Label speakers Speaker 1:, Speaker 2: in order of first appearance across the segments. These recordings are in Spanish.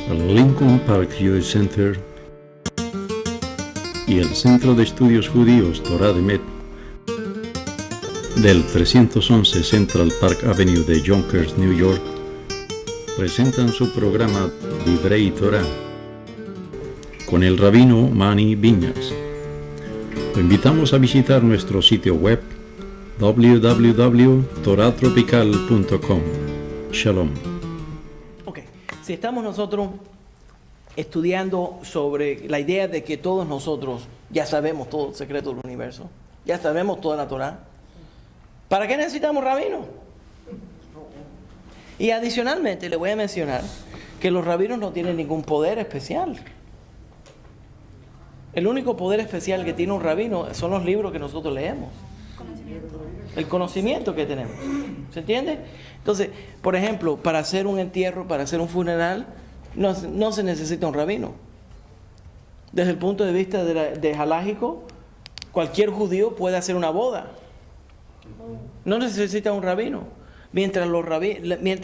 Speaker 1: El Lincoln Park Jewish Center y el Centro de Estudios Judíos Torah de Met del 311 Central Park Avenue de Yonkers, New York, presentan su programa Divrei Torah con el rabino Mani Viñas. Lo invitamos a visitar nuestro sitio web www.toratropical.com. Shalom.
Speaker 2: Ok, si estamos nosotros estudiando sobre la idea de que todos nosotros ya sabemos todo el secreto del universo, ya sabemos toda la Torah, ¿para qué necesitamos rabinos? Y adicionalmente le voy a mencionar que los rabinos no tienen ningún poder especial. El único poder especial que tiene un rabino son los libros que nosotros leemos. El conocimiento que tenemos. ¿Se entiende? Entonces, por ejemplo, para hacer un entierro, para hacer un funeral, no se necesita un rabino. Desde el punto de vista de halágico, cualquier judío puede hacer una boda. No necesita un rabino. Mientras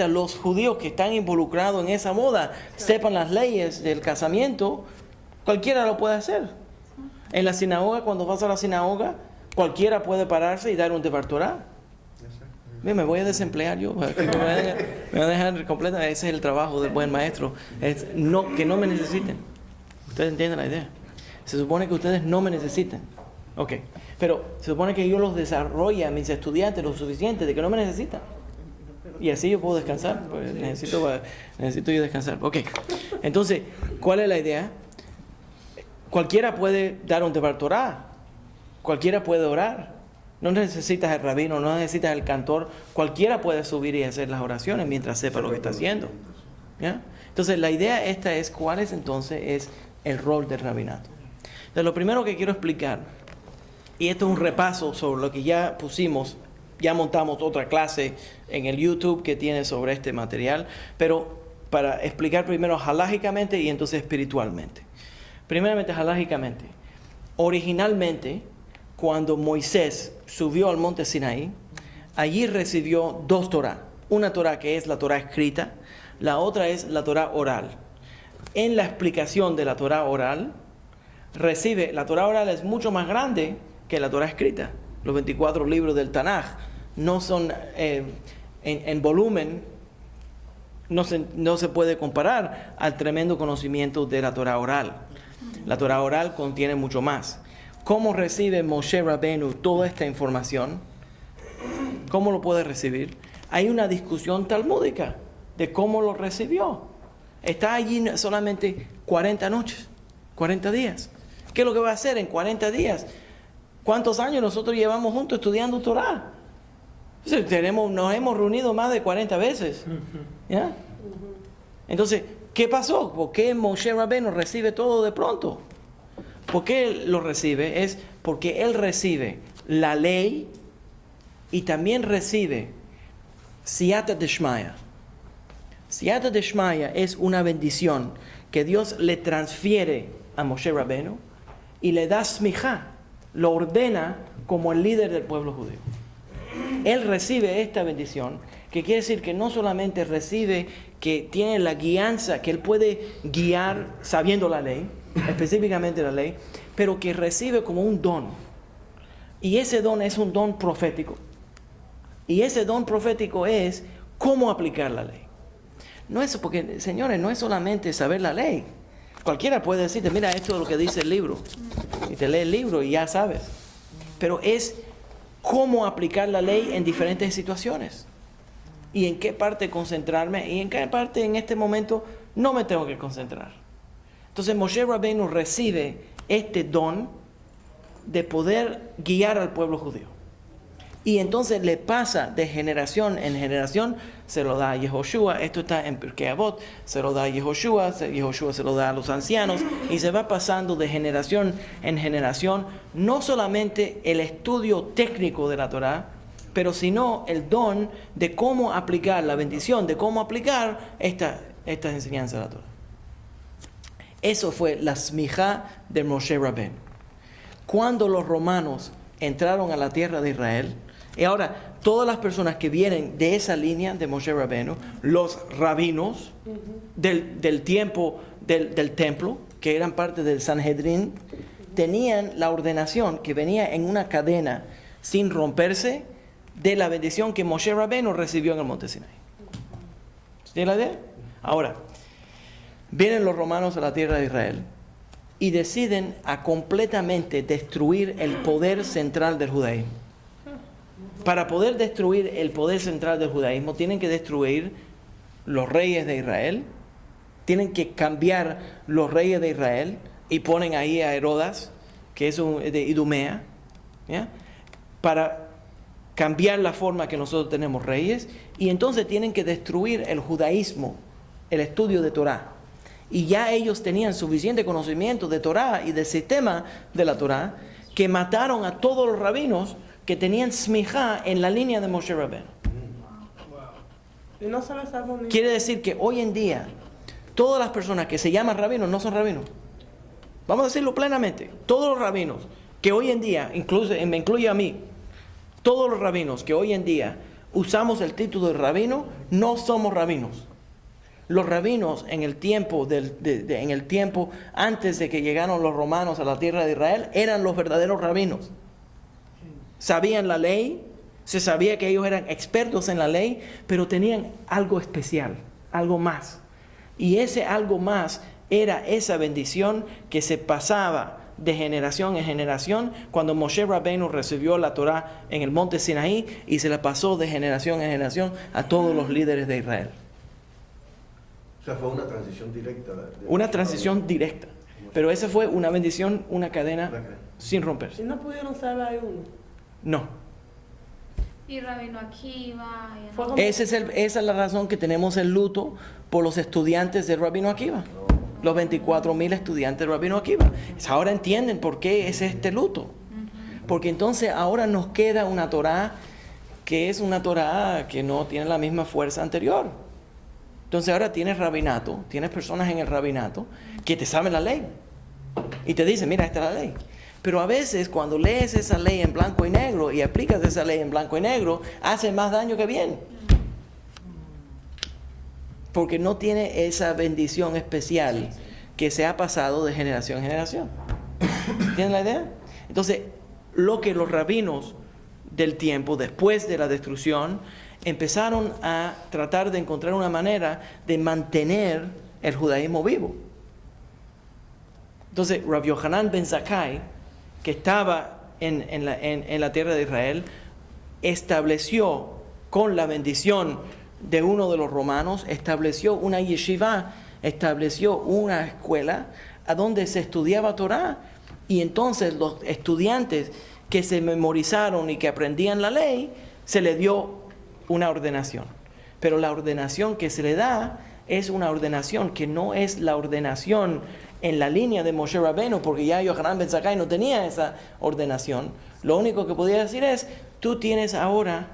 Speaker 2: los judíos que están involucrados en esa boda sepan las leyes del casamiento, cualquiera lo puede hacer. En la sinagoga, cuando vas a la sinagoga, cualquiera puede pararse y dar un Devar Torah. Me voy a desemplear yo. Me voy a dejar completa. Ese es el trabajo del buen maestro. Que no me necesiten. Ustedes entienden la idea. Se supone que ustedes no me necesiten. Ok. Pero se supone que yo los desarrolle a mis estudiantes lo suficiente de que no me necesitan. Y así yo puedo descansar. Pues necesito yo descansar. Ok. Entonces, ¿cuál es la idea? Cualquiera puede dar un Devar Torah. Cualquiera puede orar. No necesitas el rabino, no necesitas el cantor. Cualquiera puede subir y hacer las oraciones mientras sepa lo que está haciendo. ¿Ya? Entonces, la idea esta es cuál es entonces es el rol del rabinato. Entonces, lo primero que quiero explicar, y esto es un repaso sobre lo que ya pusimos, ya montamos otra clase en el YouTube que tiene sobre este material, pero para explicar primero halágicamente y entonces espiritualmente. Primeramente, halágicamente. Originalmente, cuando Moisés subió al monte Sinaí, allí recibió dos Torah. Una Torah que es la Torah escrita, la otra es la Torah oral. En la explicación de la Torah oral, la Torah oral es mucho más grande que la Torah escrita. Los 24 libros del Tanaj no son en volumen, no se puede comparar al tremendo conocimiento de la Torah oral. La Torah oral contiene mucho más. ¿Cómo recibe Moshe Rabbeinu toda esta información? ¿Cómo lo puede recibir? Hay una discusión talmúdica de cómo lo recibió. Está allí solamente 40 noches, 40 días. ¿Qué es lo que va a hacer en 40 días? ¿Cuántos años nosotros llevamos juntos estudiando Torah? Nos hemos reunido más de 40 veces. ¿Ya? Entonces, ¿qué pasó? ¿Por qué Moshe Rabbeinu recibe todo de pronto? ¿Por qué él lo recibe? Es porque él recibe la ley y también recibe Siyata Deshmaya. Siyata Deshmaya es una bendición que Dios le transfiere a Moshe Rabbeinu y le da smijá, lo ordena como el líder del pueblo judío. Él recibe esta bendición, que quiere decir que no solamente recibe, que tiene la guianza, que él puede guiar sabiendo la ley, específicamente la ley, pero que recibe como un don. Y ese don es un don profético. Y ese don profético es cómo aplicar la ley. No es porque, señores, no es solamente saber la ley. Cualquiera puede decirte, mira, esto es lo que dice el libro. Y te lee el libro y ya sabes. Pero es cómo aplicar la ley en diferentes situaciones. Y en qué parte concentrarme y en qué parte en este momento no me tengo que concentrar. Entonces Moshe Rabbeinu recibe este don de poder guiar al pueblo judío. Y entonces le pasa de generación en generación, se lo da a Yehoshua, esto está en Pirkei Avot, se lo da a Yehoshua se lo da a los ancianos, y se va pasando de generación en generación, no solamente el estudio técnico de la Torah, pero sino el don de cómo aplicar, la bendición de cómo aplicar estas enseñanzas de la Torah. Eso fue la smijá de Moshe Rabbeinu. Cuando los romanos entraron a la tierra de Israel, y ahora todas las personas que vienen de esa línea de Moshe Rabbeinu, los rabinos del tiempo del templo, que eran parte del Sanhedrin, tenían la ordenación que venía en una cadena sin romperse de la bendición que Moshe Rabbeinu recibió en el monte Sinai. ¿Tiene la idea? Ahora, vienen los romanos a la tierra de Israel y deciden a completamente destruir el poder central del judaísmo. Para poder destruir el poder central del judaísmo, tienen que destruir los reyes de Israel, tienen que cambiar los reyes de Israel y ponen ahí a Herodas, que es de Idumea, ¿ya? Para cambiar la forma que nosotros tenemos reyes, y entonces tienen que destruir el judaísmo, el estudio de Torah. Y ya ellos tenían suficiente conocimiento de Torah y del sistema de la Torah, que mataron a todos los rabinos que tenían smijá en la línea de Moshe Rabbeinu.
Speaker 3: Y no se les salvó ni...
Speaker 2: Quiere decir que hoy en día, todas las personas que se llaman rabinos no son rabinos. Vamos a decirlo plenamente. Todos los rabinos que hoy en día, incluso me incluye a mí, todos los rabinos que hoy en día usamos el título de rabino, no somos rabinos. Los rabinos en el tiempo en el tiempo antes de que llegaron los romanos a la tierra de Israel eran los verdaderos rabinos. Sabían la ley, se sabía que ellos eran expertos en la ley, pero tenían algo especial, algo más. Y ese algo más era esa bendición que se pasaba de generación en generación cuando Moshe Rabbeinu recibió la Torah en el monte Sinaí y se la pasó de generación en generación a todos los líderes de Israel.
Speaker 4: O sea, fue una transición directa.
Speaker 2: Una transición directa. Pero esa fue una bendición, una cadena sin romperse.
Speaker 3: ¿Y no pudieron salvar a uno?
Speaker 2: No.
Speaker 5: Y Rabino Akiva.
Speaker 2: Esa es la razón que tenemos el luto por los estudiantes de Rabino Akiva. Los 24,000 estudiantes de Rabino Akiva. Ahora entienden por qué es este luto. Porque entonces ahora nos queda una Torah que es una Torah que no tiene la misma fuerza anterior. Entonces ahora tienes rabinato, tienes personas en el rabinato que te saben la ley. Y te dicen, mira, esta es la ley. Pero a veces cuando lees esa ley en blanco y negro y aplicas esa ley en blanco y negro, hace más daño que bien. Porque no tiene esa bendición especial que se ha pasado de generación en generación. ¿Tienen la idea? Entonces, lo que los rabinos del tiempo, después de la destrucción, empezaron a tratar de encontrar una manera de mantener el judaísmo vivo. Entonces, Rav Yohanan ben Zakkai, que estaba en la tierra de Israel, estableció con la bendición de uno de los romanos, estableció una yeshiva, estableció una escuela a donde se estudiaba Torah, y entonces los estudiantes que se memorizaron y que aprendían la ley, se les dio una ordenación. Pero la ordenación que se le da es una ordenación que no es la ordenación en la línea de Moshe Rabbeinu, porque ya Yohanan ben Zakkai no tenía esa ordenación. Lo único que podía decir es, tú tienes ahora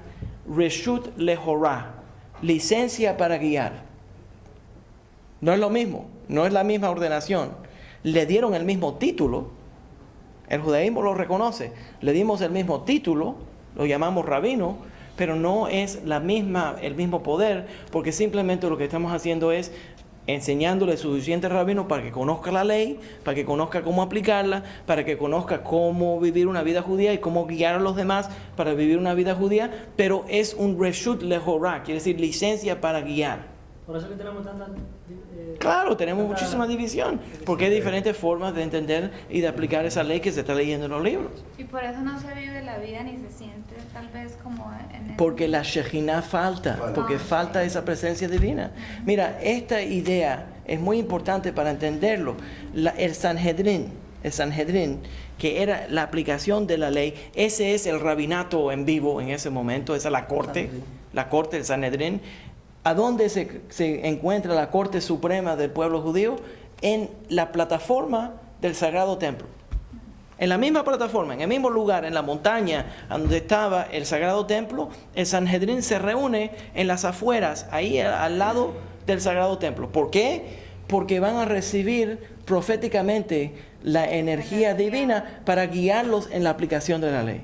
Speaker 2: Reshut Lehorah, licencia para guiar. No es lo mismo, no es la misma ordenación. Le dieron el mismo título, el judaísmo lo reconoce, le dimos el mismo título, lo llamamos rabino, pero no es el mismo poder, porque simplemente lo que estamos haciendo es enseñándole suficiente rabino para que conozca la ley, para que conozca cómo aplicarla, para que conozca cómo vivir una vida judía y cómo guiar a los demás para vivir una vida judía, pero es un reshut lehorah, quiere decir licencia para guiar.
Speaker 6: Por eso que tenemos tanta...
Speaker 2: Claro, tenemos muchísima división, porque hay diferentes formas de entender y de aplicar esa ley que se está leyendo en los libros.
Speaker 5: Y por eso no se vive la vida ni se siente tal vez como en el...
Speaker 2: Porque la Shejinah falta, porque falta esa presencia divina. Mira, esta idea es muy importante para entenderlo. El Sanhedrin, que era la aplicación de la ley, ese es el rabinato en vivo en ese momento, esa es la corte del Sanhedrin. ¿A dónde se encuentra la corte suprema del pueblo judío? En la plataforma del Sagrado Templo. En la misma plataforma, en el mismo lugar, en la montaña donde estaba el Sagrado Templo, el Sanhedrin se reúne en las afueras, ahí al lado del Sagrado Templo. ¿Por qué? Porque van a recibir proféticamente la energía divina para guiarlos en la aplicación de la ley.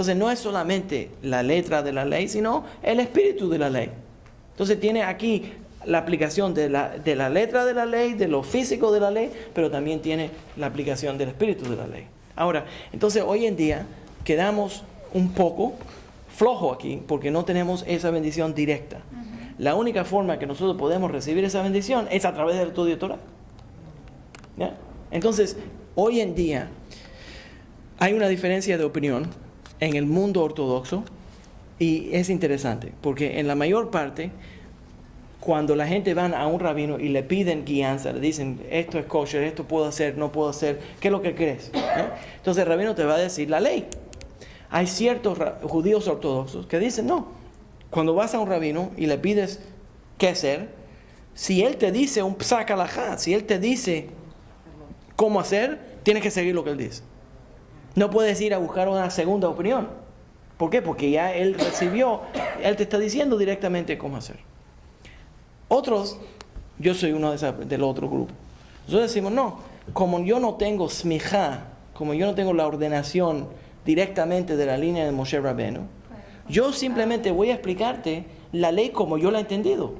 Speaker 2: Entonces no es solamente la letra de la ley, sino el espíritu de la ley. Entonces tiene aquí la aplicación de la letra de la ley, de lo físico de la ley, pero también tiene la aplicación del espíritu de la ley. Ahora, entonces hoy en día quedamos un poco flojo aquí porque no tenemos esa bendición directa. La única forma que nosotros podemos recibir esa bendición es a través del estudio de Torah. ¿Ya? Entonces, hoy en día hay una diferencia de opinión en el mundo ortodoxo y es interesante porque en la mayor parte, cuando la gente va a un rabino y le piden guianza, le dicen, esto es kosher, esto puedo hacer, no puedo hacer, ¿qué es lo que crees? Entonces el rabino te va a decir la ley. Hay ciertos judíos ortodoxos que dicen, no, cuando vas a un rabino y le pides qué hacer, si él te dice un psak halajá, si él te dice cómo hacer, tienes que seguir lo que él dice. No puedes ir a buscar una segunda opinión. ¿Por qué? Porque ya él recibió, él te está diciendo directamente cómo hacer. Otros, yo soy uno del otro grupo. Nosotros decimos, no, como yo no tengo smijá, como yo no tengo la ordenación directamente de la línea de Moshe Rabbeinu, yo simplemente voy a explicarte la ley como yo la he entendido.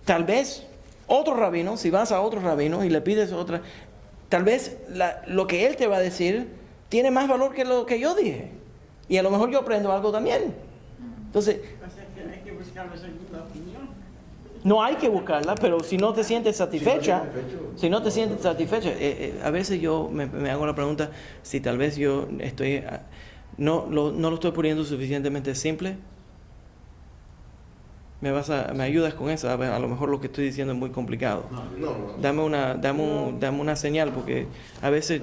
Speaker 2: Tal vez otro rabino, si vas a otro rabino y le pides otra, tal vez lo que él te va a decir tiene más valor que lo que yo dije. Y a lo mejor yo aprendo algo también. Entonces,
Speaker 3: hay que buscar la segunda opinión.
Speaker 2: no hay que buscarla, pero si no te sientes satisfecha, a veces yo me hago la pregunta si tal vez yo no lo estoy poniendo suficientemente simple. ¿Me ayudas con eso? A lo mejor lo que estoy diciendo es muy complicado.
Speaker 4: No.
Speaker 2: Dame una señal, porque a veces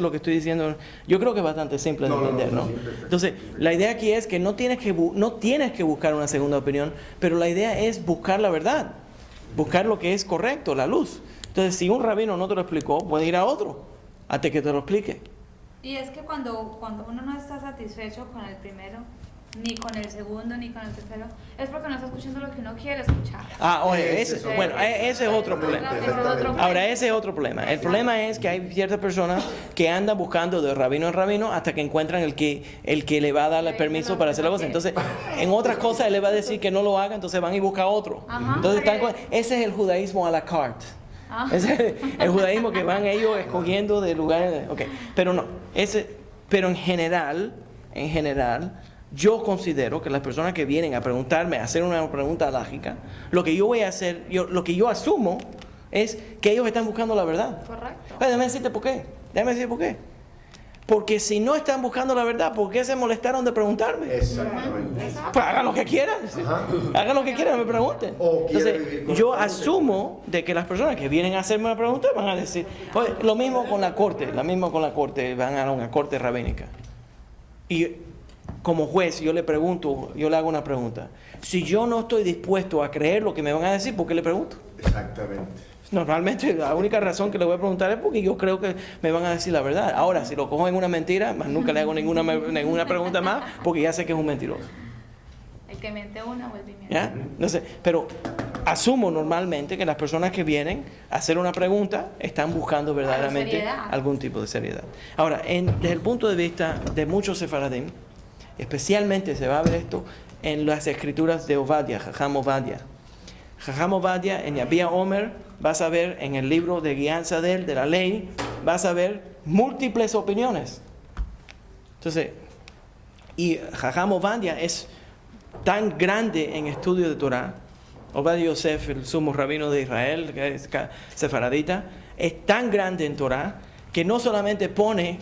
Speaker 2: lo que estoy diciendo, yo creo que es bastante simple de entender, ¿no? Entonces, la idea aquí es que no tienes que buscar una segunda opinión, pero la idea es buscar la verdad, buscar lo que es correcto, la luz. Entonces, si un rabino no te lo explicó, puede ir a otro, hasta que te lo explique.
Speaker 5: Y es que cuando uno no está satisfecho con el primero, ni con el segundo, ni con el tercero, es porque no está escuchando lo que uno quiere escuchar.
Speaker 2: Ese es otro problema. Ahora, ese es otro problema. El problema es que hay ciertas personas que andan buscando de rabino en rabino hasta que encuentran el que le va a dar el permiso para hacer la cosa. Entonces, en otras cosas él le va a decir que no lo haga, entonces van y buscan otro. Entonces, ese es el judaísmo a la carte. Ese es el judaísmo que van ellos escogiendo de lugares. Pero no, pero en general, yo considero que las personas que vienen a preguntarme, a hacer una pregunta lógica, lo que yo voy a hacer, lo que yo asumo es que ellos están buscando la verdad.
Speaker 5: Correcto.
Speaker 2: Déjame decirte por qué. Porque si no están buscando la verdad, ¿por qué se molestaron de preguntarme?
Speaker 4: Exactamente.
Speaker 2: Pues hagan lo que quieran. Hagan lo que quieran, me pregunten. Entonces, yo asumo de que las personas que vienen a hacerme una pregunta van a decir, oye, lo mismo con la corte, van a una corte rabínica. Y como juez, yo le hago una pregunta. Si yo no estoy dispuesto a creer lo que me van a decir, ¿por qué le pregunto?
Speaker 4: Exactamente.
Speaker 2: Normalmente la única razón que le voy a preguntar es porque yo creo que me van a decir la verdad. Ahora, si lo cojo en una mentira, más nunca le hago ninguna pregunta más, porque ya sé que es un mentiroso.
Speaker 5: El que miente una vuelve y miente.
Speaker 2: ¿Ya? No sé, pero asumo normalmente que las personas que vienen a hacer una pregunta están buscando verdaderamente algún tipo de seriedad. Ahora, desde el punto de vista de muchos sefaradim, especialmente se va a ver esto en las escrituras de Ovadia, Jajam Ovadia. Jajam Ovadia, en Yabia Omer, vas a ver en el libro de guianza de la ley, vas a ver múltiples opiniones. Entonces, y Jajam Ovadia es tan grande en estudio de Torah. Ovadia Yosef, el sumo rabino de Israel, que es sefaradita, es tan grande en Torah que no solamente pone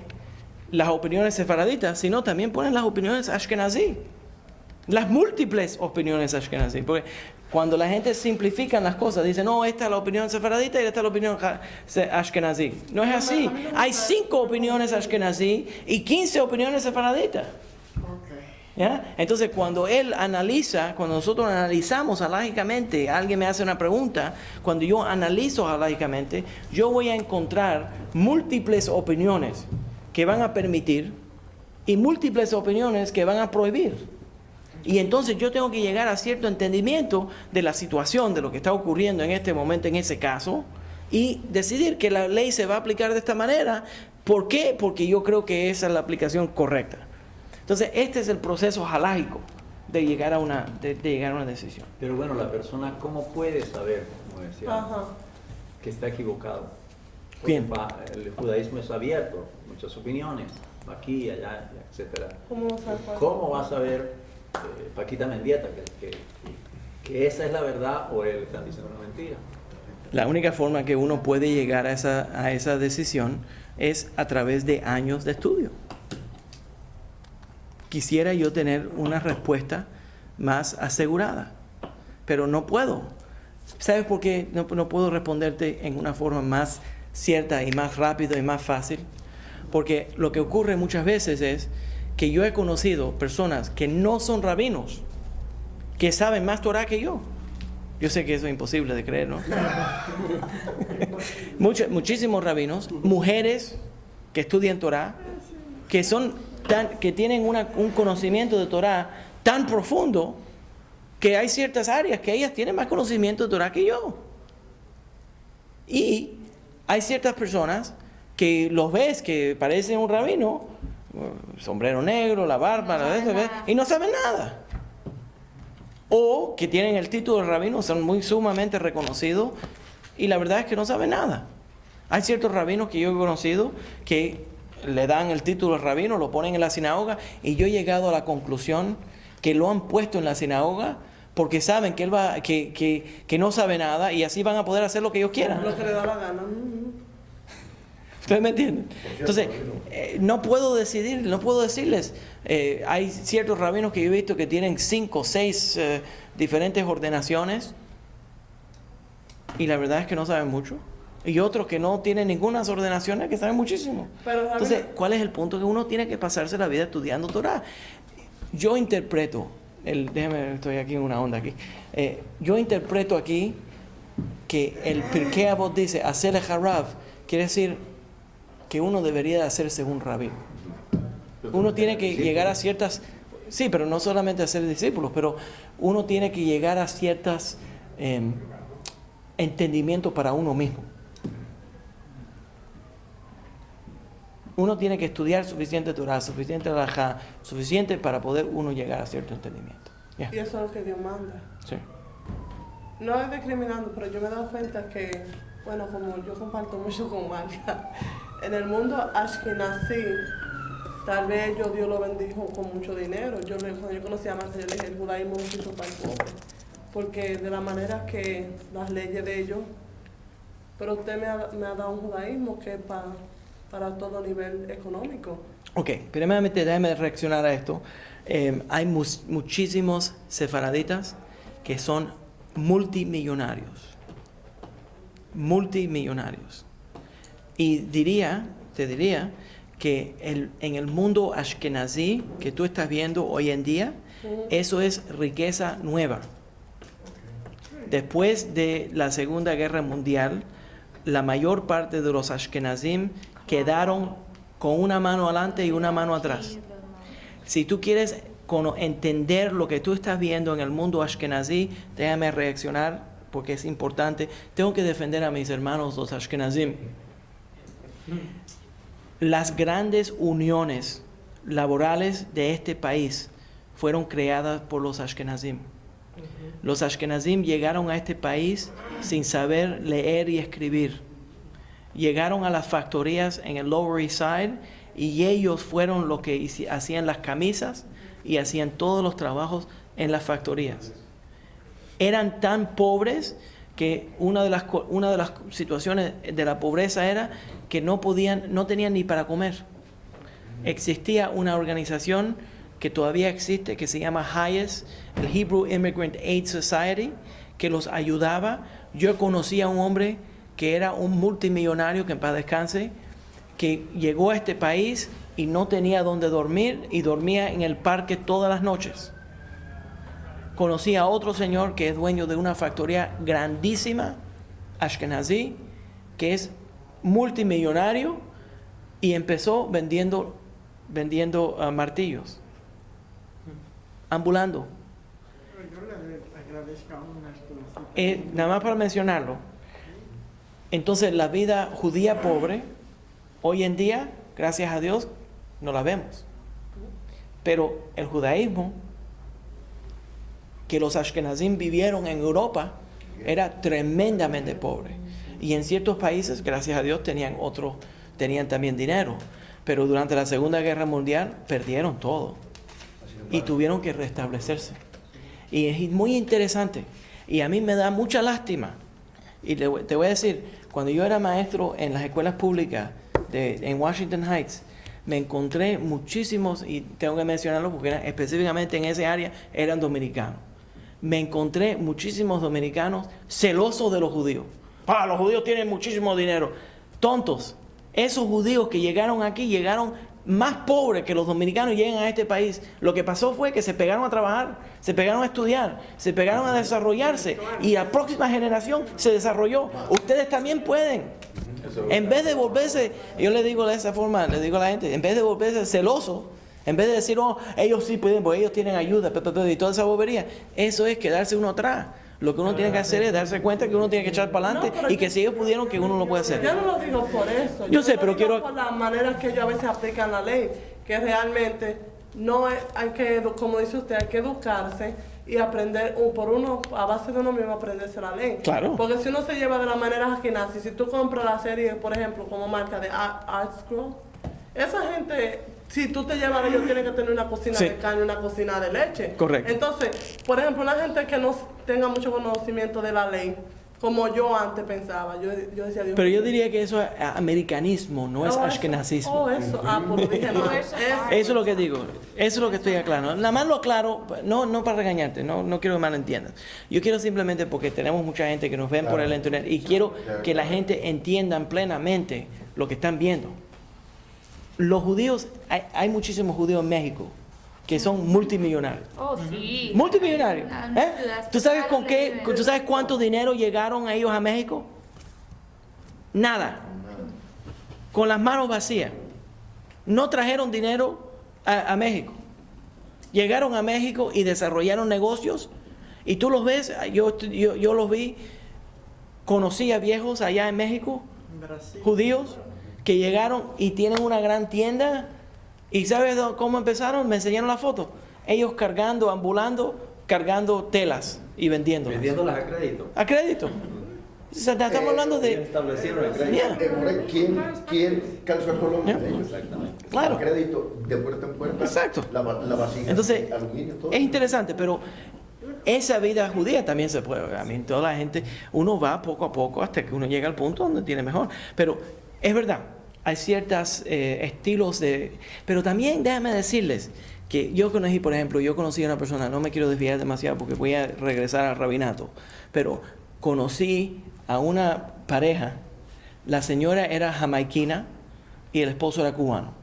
Speaker 2: las opiniones sefaraditas, sino también pone las opiniones ashkenazí. Las múltiples opiniones ashkenazí. Porque cuando la gente simplifica las cosas, dice, no, esta es la opinión sefaradita y esta es la opinión ashkenazí. No es así. Hay 5 opiniones ashkenazí y 15 opiniones sefaraditas. ¿Ya? Entonces, cuando nosotros analizamos halajicamente, alguien me hace una pregunta, cuando yo analizo halajicamente, yo voy a encontrar múltiples opiniones que van a permitir y múltiples opiniones que van a prohibir. Y entonces yo tengo que llegar a cierto entendimiento de la situación, de lo que está ocurriendo en este momento, en ese caso, y decidir que la ley se va a aplicar de esta manera, ¿Por qué? Porque yo creo que esa es la aplicación correcta. Entonces, este es el proceso halágico de llegar a una decisión.
Speaker 6: Pero bueno, la persona, ¿cómo puede saber, como decía,
Speaker 3: Ajá.
Speaker 6: que está equivocado? Porque
Speaker 2: Bien.
Speaker 6: el judaísmo es abierto, muchas opiniones, aquí, allá, etcétera.
Speaker 3: ¿Cómo vas a saber cuál?
Speaker 6: ¿Cómo va a saber Paquita Mendieta que esa es la verdad o él está diciendo una mentira?
Speaker 2: La única forma que uno puede llegar a esa decisión es a través de años de estudio. Quisiera yo tener una respuesta más asegurada, pero no puedo. ¿Sabes por qué no puedo responderte en una forma más cierta y más rápido y más fácil? Porque lo que ocurre muchas veces es que yo he conocido personas que no son rabinos, que saben más Torah que yo. Yo sé que eso es imposible de creer, ¿no? Muchísimos rabinos, mujeres que estudian Torah, que tienen un conocimiento de Torah tan profundo que hay ciertas áreas que ellas tienen más conocimiento de Torah que yo. Y hay ciertas personas que los ves que parecen un rabino, sombrero negro, la barba, y no saben nada. O que tienen el título de rabino, son muy sumamente reconocidos y la verdad es que no saben nada. Hay ciertos rabinos que yo he conocido que le dan el título de rabino, lo ponen en la sinagoga y yo he llegado a la conclusión que lo han puesto en la sinagoga porque saben que él que no sabe nada y así van a poder hacer lo que ellos quieran.
Speaker 3: Lo que le da la gana.
Speaker 2: ¿Ustedes me entienden? Entonces, no puedo decirles. Hay ciertos rabinos que yo he visto que tienen 5 o 6 diferentes ordenaciones y la verdad es que no saben mucho. Y otros que no tienen ninguna ordenación que saben muchísimo.
Speaker 3: Pero,
Speaker 2: entonces, ¿cuál es el punto? Que uno tiene que pasarse la vida estudiando Torah. Yo interpreto, estoy aquí en una onda aquí. Yo interpreto aquí que el Pirkei Avot dice, hacer el harav, quiere decir que uno debería hacer según rabino. Uno tiene que llegar a ciertas, sí, pero no solamente a ser discípulos, pero uno tiene que llegar a ciertos entendimientos para uno mismo. Uno tiene que estudiar suficiente Torah, suficiente Halajá, suficiente para poder uno llegar a cierto entendimiento. Yeah.
Speaker 3: Y eso es lo que Dios manda.
Speaker 2: Sí.
Speaker 3: No es discriminando, pero yo me he dado cuenta que, bueno, como yo comparto mucho con Marta, en el mundo ashkenazí, tal vez Dios lo bendijo con mucho dinero. Cuando yo conocí a Marta, yo le dije, el judaísmo no se hizo tan pobre, porque de la manera que las leyes de ellos, pero usted me ha dado un judaísmo que es para todo nivel económico.
Speaker 2: Ok, primeramente déjame reaccionar a esto. Hay muchísimos sefaraditas que son multimillonarios. Y te diría que en el mundo ashkenazí que tú estás viendo hoy en día, eso es riqueza nueva. Después de la Segunda Guerra Mundial, la mayor parte de los ashkenazim quedaron con una mano adelante y una mano atrás. Si tú quieres entender lo que tú estás viendo en el mundo ashkenazí, déjame reaccionar porque es importante. Tengo que defender a mis hermanos los ashkenazim. Las grandes uniones laborales de este país fueron creadas por los ashkenazim. Los ashkenazim llegaron a este país sin saber leer y escribir. Llegaron a las factorías en el Lower East Side y ellos fueron los que hacían las camisas y hacían todos los trabajos en las factorías. Eran tan pobres que una de las situaciones de la pobreza era que no tenían ni para comer. Existía una organización que todavía existe que se llama HIAS, el Hebrew Immigrant Aid Society, que los ayudaba. Yo conocí a un hombre que era un multimillonario, que en paz descanse, que llegó a este país y no tenía dónde dormir y dormía en el parque todas las noches. Conocí a otro señor que es dueño de una factoría grandísima, ashkenazí, que es multimillonario y empezó vendiendo martillos, ambulando. Nada más para mencionarlo. Entonces la vida judía pobre hoy en día gracias a Dios, no la vemos. Pero el judaísmo que los ashkenazim vivieron en Europa era tremendamente pobre. Y en ciertos países, gracias a Dios, tenían también dinero. Pero durante la Segunda Guerra Mundial perdieron todo y tuvieron que restablecerse. Y es muy interesante. Y a mí me da mucha lástima. Y te voy a decir, cuando yo era maestro en las escuelas públicas en Washington Heights, me encontré muchísimos, y tengo que mencionarlo porque específicamente en ese área eran dominicanos. Me encontré muchísimos dominicanos celosos de los judíos. Los judíos tienen muchísimo dinero. Tontos. Esos judíos que llegaron aquí, llegaron más pobres que los dominicanos llegan a este país. Lo que pasó fue que se pegaron a trabajar, se pegaron a estudiar, se pegaron a desarrollarse y la próxima generación se desarrolló. Ustedes también pueden. En vez de volverse, yo le digo de esa forma, le digo a la gente, en vez de volverse celoso, en vez de decir, ellos sí pueden, porque ellos tienen ayuda, y toda esa bobería, eso es quedarse uno atrás. Lo que uno tiene que hacer es darse cuenta que uno tiene que echar para adelante y que si ellos pudieron, que uno lo puede hacer.
Speaker 3: Yo no lo digo por eso.
Speaker 2: Yo sé, pero quiero...
Speaker 3: por las maneras que ellos a veces aplican la ley, que realmente no hay que, como dice usted, hay que educarse y aprender a base de uno mismo aprenderse la ley.
Speaker 2: Claro.
Speaker 3: Porque si uno se lleva de las maneras asquenazas, si tú compras la serie, por ejemplo, como marca de Art Scroll, esa gente, si tú te llevas, ellos tienen que tener una cocina de carne, una cocina de leche.
Speaker 2: Correcto.
Speaker 3: Entonces, por ejemplo, una gente que no tenga mucho conocimiento de la ley, como yo antes pensaba, yo decía, Dios.
Speaker 2: Pero yo diría que eso es americanismo, no es ashkenazismo.
Speaker 3: Eso. Pues dije no.
Speaker 2: Eso es lo que digo, eso es lo que estoy aclarando. Nada más lo aclaro, no para regañarte, no quiero que malentiendas. Yo quiero simplemente porque tenemos mucha gente que nos ven por el internet y quiero que la gente entiendan plenamente lo que están viendo. Los judíos, hay muchísimos judíos en México que son multimillonarios.
Speaker 5: Oh, sí.
Speaker 2: Multimillonarios. ¿Tú sabes tú sabes cuánto dinero llegaron ellos a México? Nada. Con las manos vacías. No trajeron dinero a México. Llegaron a México y desarrollaron negocios. Y tú los ves, yo los vi, conocí a viejos allá en México, judíos, que llegaron y tienen una gran tienda. ¿Y sabes cómo empezaron? Me enseñaron la foto. Ellos ambulando, cargando telas y vendiéndolas.
Speaker 6: Vendiéndolas a crédito.
Speaker 2: A crédito. O sea, estamos hablando de...
Speaker 6: Establecieron el crédito.
Speaker 4: ¿Quién calzó el Colombia?
Speaker 6: Exactamente.
Speaker 2: Claro.
Speaker 4: A crédito, de puerta en puerta.
Speaker 2: Exacto.
Speaker 4: La vasija.
Speaker 2: Entonces,
Speaker 4: aluminio, todo.
Speaker 2: es interesante, pero esa vida judía también se puede. A mí, toda la gente, uno va poco a poco hasta que uno llega al punto donde tiene mejor. Pero es verdad. Hay ciertos estilos pero también déjame decirles que yo conocí a una persona, no me quiero desviar demasiado porque voy a regresar al rabinato, pero conocí a una pareja, la señora era jamaiquina y el esposo era cubano.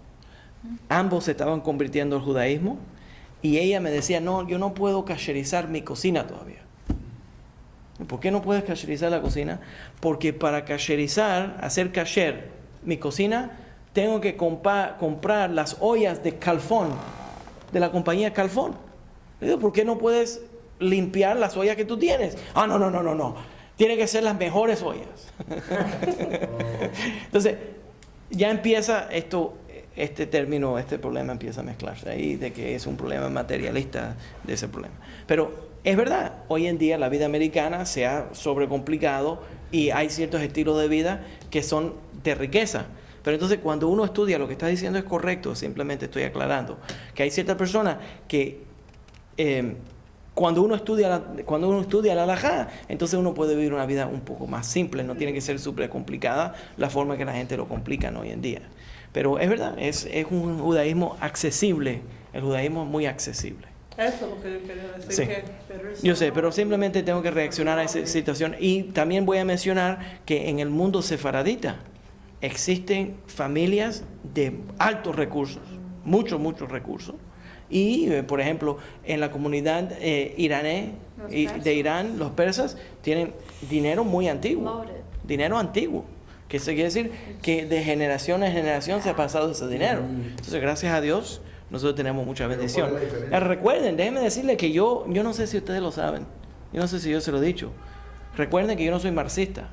Speaker 2: Ambos se estaban convirtiendo al judaísmo y ella me decía, no, yo no puedo kasherizar mi cocina todavía. ¿Por qué no puedes kasherizar la cocina? Porque para kasherizar, hacer kasher, mi cocina, tengo que comprar las ollas de Calfón, de la compañía Calfón. Le digo, ¿por qué no puedes limpiar las ollas que tú tienes? No. Tienen que ser las mejores ollas. Entonces, ya empieza este problema empieza a mezclarse ahí, de que es un problema materialista de ese problema. Pero es verdad, hoy en día la vida americana se ha sobrecomplicado y hay ciertos estilos de vida que son de riqueza. Pero entonces cuando uno estudia, lo que está diciendo es correcto, simplemente estoy aclarando que hay ciertas personas que cuando uno estudia la halajá, entonces uno puede vivir una vida un poco más simple, no tiene que ser súper complicada la forma que la gente lo complica hoy en día. Pero es verdad, es un judaísmo accesible, el judaísmo es muy accesible.
Speaker 3: Eso es lo que yo quería decir.
Speaker 2: Sí. Yo sé, pero simplemente tengo que reaccionar a esa situación. Y también voy a mencionar que en el mundo sefaradita existen familias de altos recursos, muchos recursos. Y, por ejemplo, en la comunidad iraní de Irán, los persas tienen dinero muy antiguo. Dinero antiguo. Que eso quiere decir que de generación en generación se ha pasado ese dinero. Entonces, gracias a Dios, nosotros tenemos mucha bendición. Recuerden, déjenme decirles que yo no sé si ustedes lo saben, yo no sé si yo se lo he dicho. Recuerden que yo no soy marxista.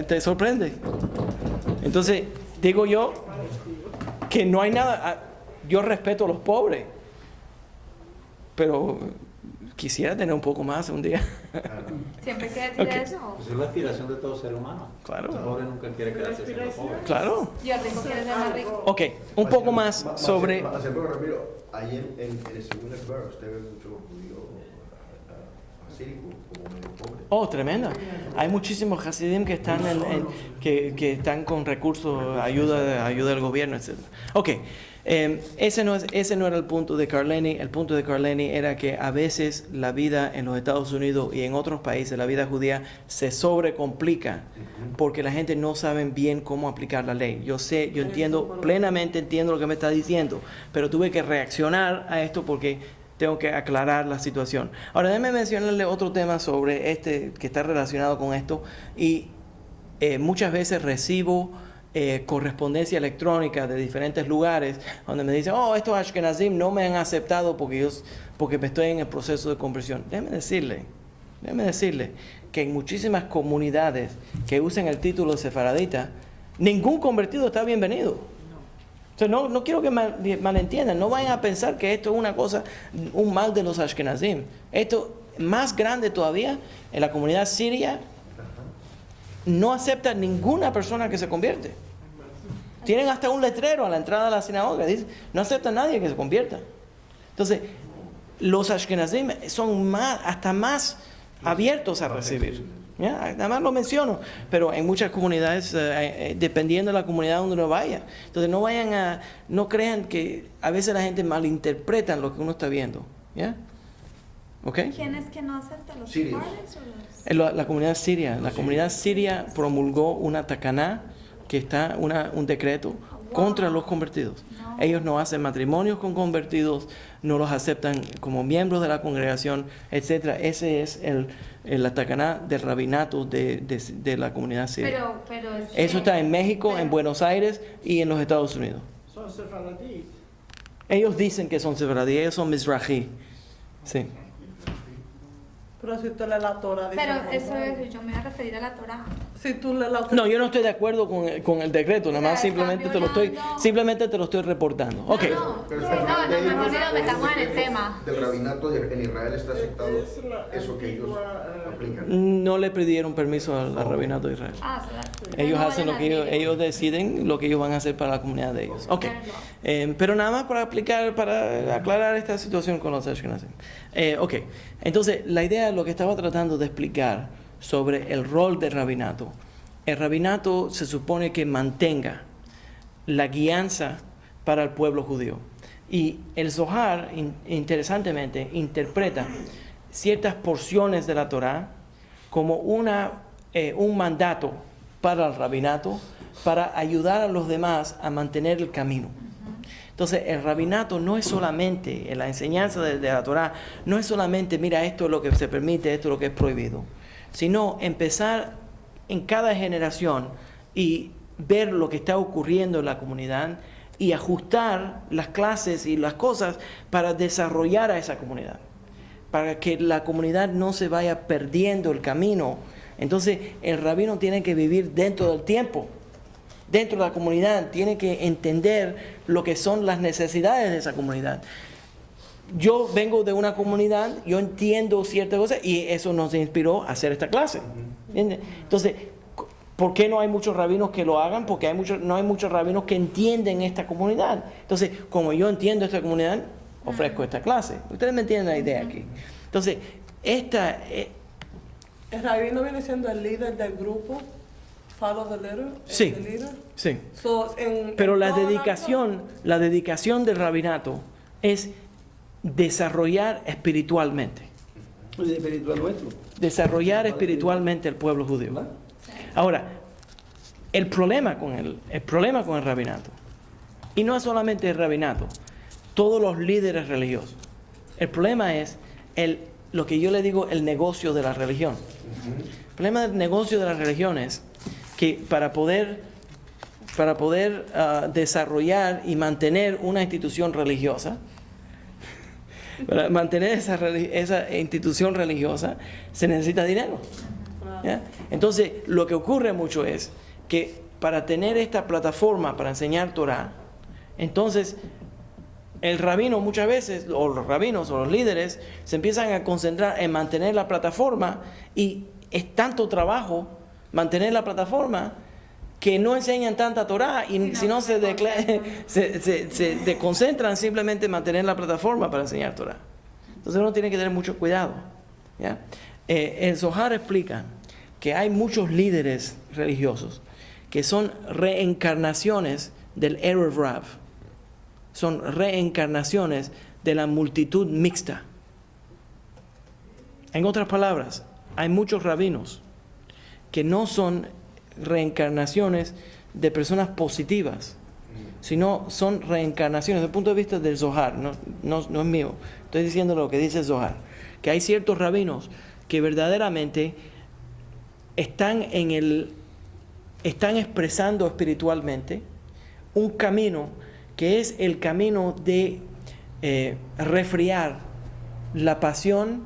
Speaker 2: ¿Te sorprende? Entonces, digo yo que no hay nada. Yo respeto a los pobres, pero quisiera tener un poco más un día.
Speaker 5: Siempre hay que decir
Speaker 2: Okay.
Speaker 5: eso.
Speaker 6: Pues es la aspiración de todo ser humano.
Speaker 2: Claro.
Speaker 6: El pobre nunca quiere quedarse siendo pobre.
Speaker 2: Claro.
Speaker 5: Y el rico quiere ser más rico.
Speaker 2: Ok, un poco más sobre...
Speaker 4: Ramiro, ahí en el segundo verso usted ve mucho judío asírico como medio pobre.
Speaker 2: Oh, tremenda. Hay muchísimos hasidim que están que están con recursos, ayuda del gobierno, etc. Ok, ese no era el punto de Carleni. El punto de Carleni era que a veces la vida en los Estados Unidos y en otros países, la vida judía, se sobrecomplica porque la gente no sabe bien cómo aplicar la ley. Yo entiendo, plenamente entiendo lo que me está diciendo, pero tuve que reaccionar a esto porque tengo que aclarar la situación. Ahora, déjeme mencionarle otro tema sobre que está relacionado con esto. Y muchas veces recibo correspondencia electrónica de diferentes lugares donde me dicen, oh, estos Ashkenazim no me han aceptado porque me estoy en el proceso de conversión. Déjeme decirle que en muchísimas comunidades que usan el título de sefaradita, ningún convertido está bienvenido. O sea, no quiero que malentiendan, no vayan a pensar que esto es una cosa, un mal de los Ashkenazim. Esto, más grande todavía, en la comunidad siria, no acepta ninguna persona que se convierte. Tienen hasta un letrero a la entrada de la sinagoga, dice, no acepta a nadie que se convierta. Entonces, los Ashkenazim son hasta más abiertos a recibir. ¿Ya? Nada más lo menciono, pero en muchas comunidades, dependiendo de la comunidad donde uno vaya. Entonces no crean que a veces la gente malinterpreta lo que uno está viendo. ¿Ya? ¿Ok?
Speaker 5: ¿Quién es que no acepta los
Speaker 4: Sirios.
Speaker 5: sefares o los...?
Speaker 2: La comunidad siria. La comunidad siria promulgó una takaná, que está un decreto contra los convertidos.
Speaker 5: No.
Speaker 2: Ellos no hacen matrimonios con convertidos, no los aceptan como miembros de la congregación, etc. Ese es la takaná del rabinato de la comunidad siria.
Speaker 5: Pero
Speaker 2: Eso está en México, en Buenos Aires y en los Estados Unidos.
Speaker 7: Son sefaradí.
Speaker 2: Ellos dicen que son sefaradí, ellos son mizrahi. Sí.
Speaker 3: Pero si tú lees la Torah... dice
Speaker 5: Pero
Speaker 3: lo
Speaker 5: eso
Speaker 3: contrario.
Speaker 5: es, yo me voy a referir a la Torah.
Speaker 3: Si tú lees la
Speaker 2: No, yo no estoy de acuerdo con el decreto, nada más simplemente te lo estoy reportando. Ok.
Speaker 5: No, mejor ni nos metamos en el tema.
Speaker 4: Del rabinato en Israel está aceptado eso que ellos aplican.
Speaker 2: No le pidieron permiso al rabinato de Israel.
Speaker 5: Ah,
Speaker 2: Ellos
Speaker 5: no
Speaker 2: hacen lo
Speaker 5: vayan
Speaker 2: que
Speaker 5: así.
Speaker 2: ellos deciden, lo que ellos van a hacer para la comunidad de ellos. Ok. Pero nada más para aclarar esta situación con los Ashkenazim. Ok. Entonces, la idea, lo que estaba tratando de explicar sobre el rol del rabinato. El rabinato se supone que mantenga la guianza para el pueblo judío. Y el Zohar, interesantemente, interpreta ciertas porciones de la Torá como un mandato para el rabinato para ayudar a los demás a mantener el camino. Entonces, el rabinato no es solamente, en la enseñanza de la Torá, no es solamente, mira, esto es lo que se permite, esto es lo que es prohibido, sino empezar en cada generación y ver lo que está ocurriendo en la comunidad y ajustar las clases y las cosas para desarrollar a esa comunidad, para que la comunidad no se vaya perdiendo el camino. Entonces, el rabino tiene que vivir dentro del tiempo, dentro de la comunidad, tiene que entender lo que son las necesidades de esa comunidad. Yo vengo de una comunidad, yo entiendo ciertas cosas y eso nos inspiró a hacer esta clase. ¿Entiendes? Entonces, ¿por qué no hay muchos rabinos que lo hagan? Porque no hay muchos rabinos que entienden esta comunidad. Entonces, como yo entiendo esta comunidad, ofrezco esta clase. Ustedes me entienden la idea aquí. Entonces,
Speaker 3: El rabino viene siendo el líder del grupo. Follow the leader.
Speaker 2: Sí.
Speaker 3: El líder.
Speaker 2: sí.
Speaker 3: So,
Speaker 2: Pero la
Speaker 3: toda
Speaker 2: dedicación del rabinato es desarrollar espiritualmente.
Speaker 7: El espiritual nuestro.
Speaker 2: Desarrollar espiritualmente el pueblo judío. Ahora, el problema con el rabinato, y no es solamente el rabinato, todos los líderes religiosos, el problema es lo que yo le digo el negocio de la religión. El problema del negocio de la religión es que para poder desarrollar y mantener una institución religiosa, para mantener esa institución religiosa se necesita dinero. ¿Ya? Entonces, lo que ocurre mucho es que para tener esta plataforma para enseñar Torah, entonces el rabino muchas veces, o los rabinos o los líderes, se empiezan a concentrar en mantener la plataforma, y es tanto trabajo mantener la plataforma que no enseñan tanta Torah, y si no se concentran simplemente en mantener la plataforma para enseñar Torah. Entonces uno tiene que tener mucho cuidado, ¿ya? El Zohar explica que hay muchos líderes religiosos que son reencarnaciones del Erev Rav, son reencarnaciones de la multitud mixta. En otras palabras, hay muchos rabinos que no son reencarnaciones de personas positivas, sino son reencarnaciones desde el punto de vista del Zohar, no es mío, estoy diciendo lo que dice el Zohar, que hay ciertos rabinos que verdaderamente están expresando espiritualmente un camino que es el camino de refriar la pasión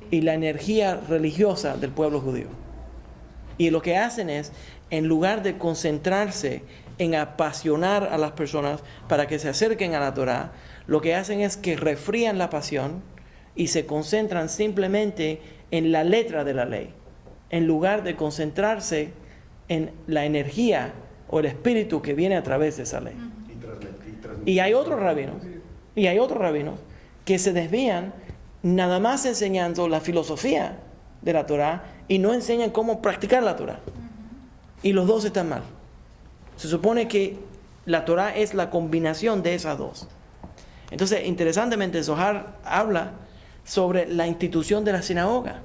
Speaker 2: y la energía religiosa del pueblo judío. Y lo que hacen es, en lugar de concentrarse en apasionar a las personas para que se acerquen a la Torah, lo que hacen es que refrían la pasión y se concentran simplemente en la letra de la ley, en lugar de concentrarse en la energía o el espíritu que viene a través de esa ley. Y hay otros rabinos que se desvían nada más enseñando la filosofía de la Torah y no enseñan cómo practicar la Torah. Y los dos están mal. Se supone que la Torah es la combinación de esas dos. Entonces, interesantemente, el Zohar habla sobre la institución de la sinagoga.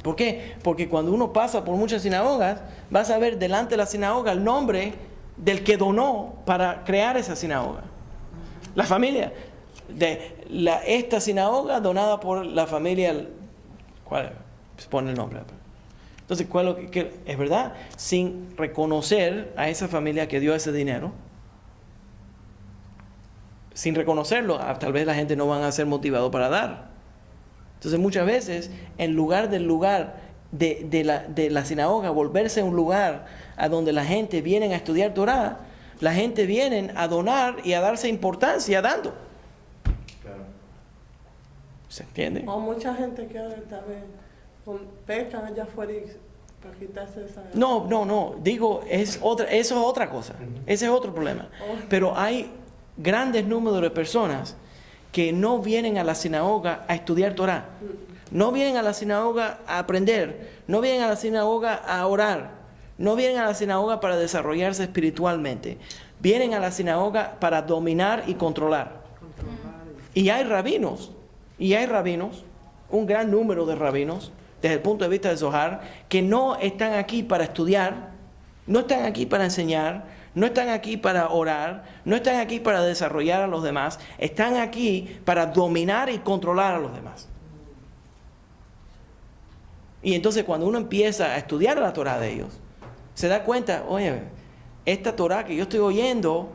Speaker 2: ¿Por qué? Porque cuando uno pasa por muchas sinagogas, vas a ver delante de la sinagoga el nombre del que donó para crear esa sinagoga. La familia de esta sinagoga donada por la familia, ¿cuál? Pues pone el nombre. Entonces, ¿cuál es lo que es verdad? Sin reconocer a esa familia que dio ese dinero, sin reconocerlo, tal vez la gente no van a ser motivado para dar. Entonces, muchas veces, en lugar del lugar de la sinagoga volverse un lugar a donde la gente viene a estudiar Torah, la gente viene a donar y a darse importancia dando.
Speaker 4: Claro.
Speaker 2: ¿Se entiende?
Speaker 3: O mucha gente que tal vez pecan allá afuera para quitarse esa...
Speaker 2: No, digo, eso es otra cosa. Ese es otro problema. Pero hay grandes números de personas que no vienen a la sinagoga a estudiar Torah. No vienen a la sinagoga a aprender. No vienen a la sinagoga a orar. No vienen a la sinagoga para desarrollarse espiritualmente. Vienen a la sinagoga para dominar y controlar. Y hay rabinos, un gran número de rabinos, desde el punto de vista del Zohar, que no están aquí para estudiar, no están aquí para enseñar, no están aquí para orar, no están aquí para desarrollar a los demás, están aquí para dominar y controlar a los demás. Y entonces cuando uno empieza a estudiar la Torah de ellos, se da cuenta, oye, esta Torah que yo estoy oyendo,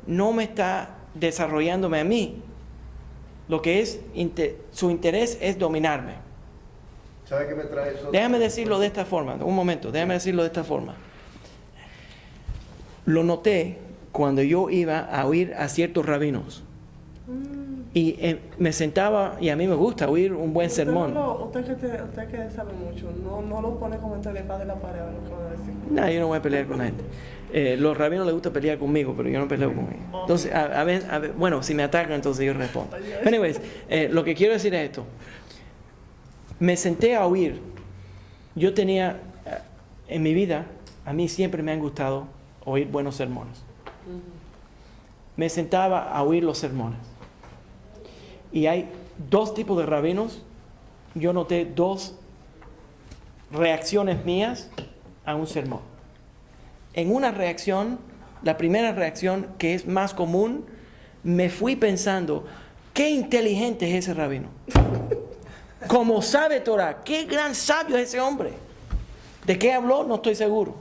Speaker 2: no me está desarrollándome a mí. Lo que es, su interés es dominarme.
Speaker 4: ¿Sabe qué me trae eso?
Speaker 2: Déjame decirlo de esta forma, Lo noté cuando yo iba a oír a ciertos rabinos. Y me sentaba, y a mí me gusta oír un buen sermón.
Speaker 3: Usted que sabe mucho, no lo pone como para de la pared, lo que va a decir.
Speaker 2: No, yo no voy a pelear con la gente. Los rabinos les gusta pelear conmigo, pero yo no peleo con ellos. Entonces, a ver, bueno, si me atacan, entonces yo respondo. Anyways, lo que quiero decir es esto. Me senté a oír. Yo tenía, en mi vida, a mí siempre me han gustado oír buenos sermones. Me sentaba a oír los sermones. Y hay dos tipos de rabinos. Yo noté dos reacciones mías a un sermón. En una reacción, la primera reacción, que es más común, me fui pensando, qué inteligente es ese rabino. Como sabe Torah, qué gran sabio es ese hombre. ¿De qué habló? No estoy seguro.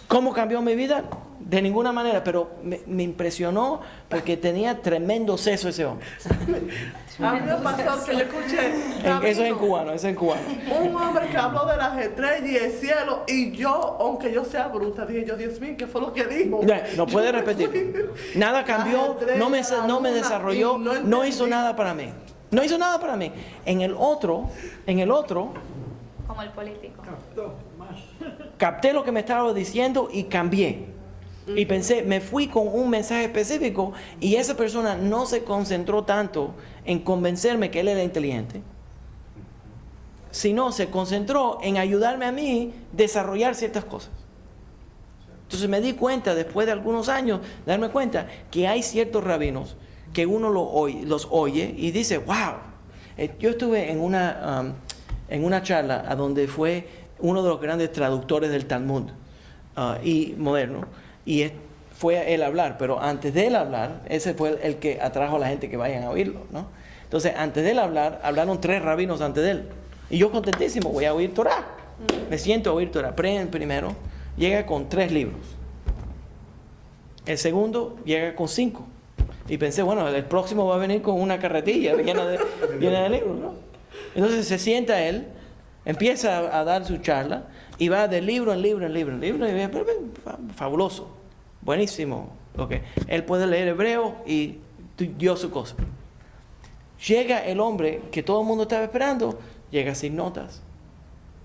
Speaker 2: ¿Cómo cambió mi vida? de ninguna manera, pero me impresionó porque tenía tremendo seso ese hombre.
Speaker 3: A mí me pasó que yo escuché.
Speaker 2: Eso es en cubano, eso es en cubano.
Speaker 3: Un hombre que habló de las estrellas y el cielo, y yo, aunque yo sea bruta, dije yo, Dios mío, ¿qué fue lo que dijo?
Speaker 2: No puede repetir. Nada cambió, no me desarrolló, no hizo nada para mí. No hizo nada para mí. En el otro,
Speaker 5: Como el político.
Speaker 2: capté lo que me estaba diciendo y cambié. Y pensé, me fui con un mensaje específico y esa persona no se concentró tanto en convencerme que él era inteligente, sino se concentró en ayudarme a mí a desarrollar ciertas cosas. Entonces me di cuenta, después de algunos años, darme cuenta que hay ciertos rabinos que uno los oye y dice, wow. Yo estuve en una charla a donde fue uno de los grandes traductores del Talmud y moderno, y fue él a hablar, pero antes de él hablar, ese fue el que atrajo a la gente que vayan a oírlo, ¿no? Entonces, antes de él hablar, hablaron 3 rabinos antes de él. Y yo contentísimo, voy a oír Torah. Me siento a oír Torah. Primero, llega con 3 libros. El segundo llega con 5. Y pensé, bueno, el próximo va a venir con una carretilla llena de libros, ¿no? Entonces se sienta él, empieza a dar su charla y va de libro en libro. Y fabuloso, buenísimo. Él puede leer hebreo y dio su cosa. Llega el hombre que todo el mundo estaba esperando, llega sin notas,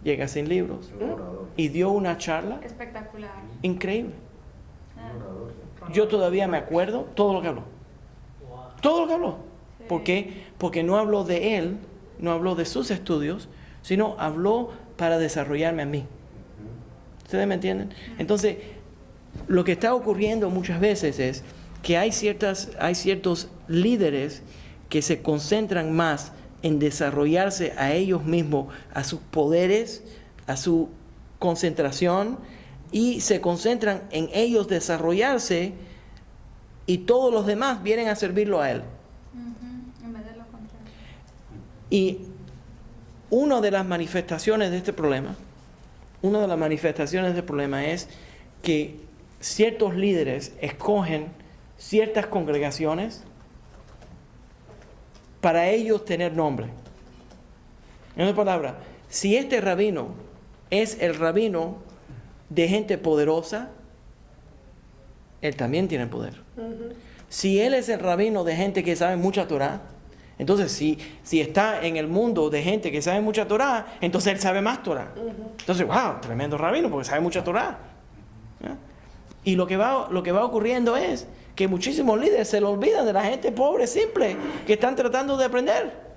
Speaker 2: llega sin libros y dio una charla
Speaker 5: Espectacular.
Speaker 2: increíble. Yo todavía me acuerdo todo lo que habló. Todo lo que habló.
Speaker 5: Sí.
Speaker 2: ¿Por qué? Porque no habló de él, no habló de sus estudios, sino habló para desarrollarme a mí. ¿Ustedes me entienden? Entonces, lo que está ocurriendo muchas veces es que hay ciertos líderes que se concentran más en desarrollarse a ellos mismos, a sus poderes, a su concentración, y se concentran en ellos desarrollarse y todos los demás vienen a servirlo a él.
Speaker 5: En vez de lo contrario.
Speaker 2: Y una de las manifestaciones de este problema es que ciertos líderes escogen ciertas congregaciones para ellos tener nombre. En otras palabras, si este rabino es el rabino de gente poderosa, él también tiene poder. Si él es el rabino de gente que sabe mucha Torah, entonces si está en el mundo de gente que sabe mucha Torah, entonces él sabe más Torah. Entonces, wow, tremendo rabino porque sabe mucha Torah. ¿Ya? Y lo que va ocurriendo es que muchísimos líderes se le olvidan de la gente pobre, simple, que están tratando de aprender.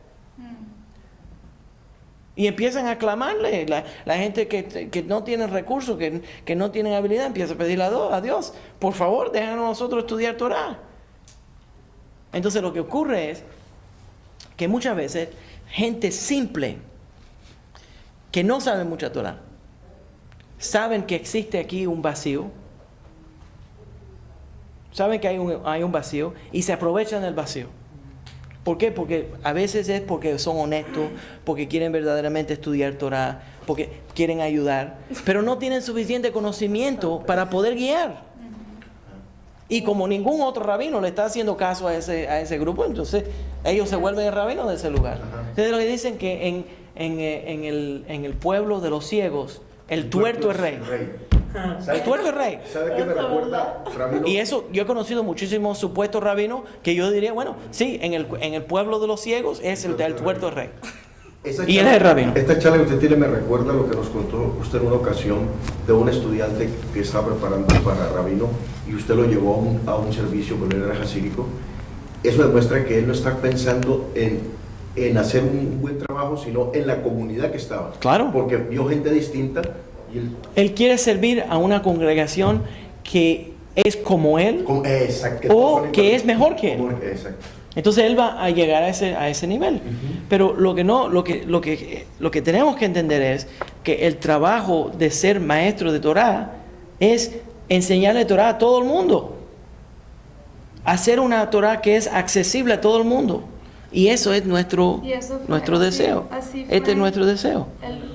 Speaker 2: Y empiezan a clamarle. La gente que no tiene recursos, que no tienen habilidad, empieza a pedirle a Dios, por favor, déjanos nosotros estudiar Torah. Entonces lo que ocurre es que muchas veces gente simple, que no sabe mucha Torah, saben que existe aquí un vacío, saben que hay un vacío y se aprovechan del vacío. ¿Por qué? Porque a veces es porque son honestos, porque quieren verdaderamente estudiar Torah, porque quieren ayudar, pero no tienen suficiente conocimiento para poder guiar. Y como ningún otro rabino le está haciendo caso a ese grupo, entonces ellos se vuelven el rabino de ese lugar. Entonces lo que dicen que en el pueblo de los ciegos, el tuerto es rey. El tuerto es rey.
Speaker 4: ¿Sabe qué me recuerda, rabino?
Speaker 2: Y eso, yo he conocido muchísimos supuestos rabinos que yo diría, bueno, sí, en el pueblo de los ciegos es el tuerto es rey. Y él es el rabino.
Speaker 4: Esta charla que usted tiene me recuerda lo que nos contó usted en una ocasión de un estudiante que estaba preparando para rabino y usted lo llevó a un servicio cuando él era hasídico. Eso demuestra que él no está pensando en hacer un buen trabajo, sino en la comunidad que estaba.
Speaker 2: Claro.
Speaker 4: Porque vio gente distinta.
Speaker 2: Él quiere servir a una congregación que es como él o que es mejor que él.
Speaker 4: Exacto.
Speaker 2: Entonces él va a llegar a ese nivel. Pero lo que tenemos que entender es que el trabajo de ser maestro de Torah es enseñarle Torah a todo el mundo. Hacer una Torah que es accesible a todo el mundo. Y eso es nuestro deseo. Este es nuestro deseo.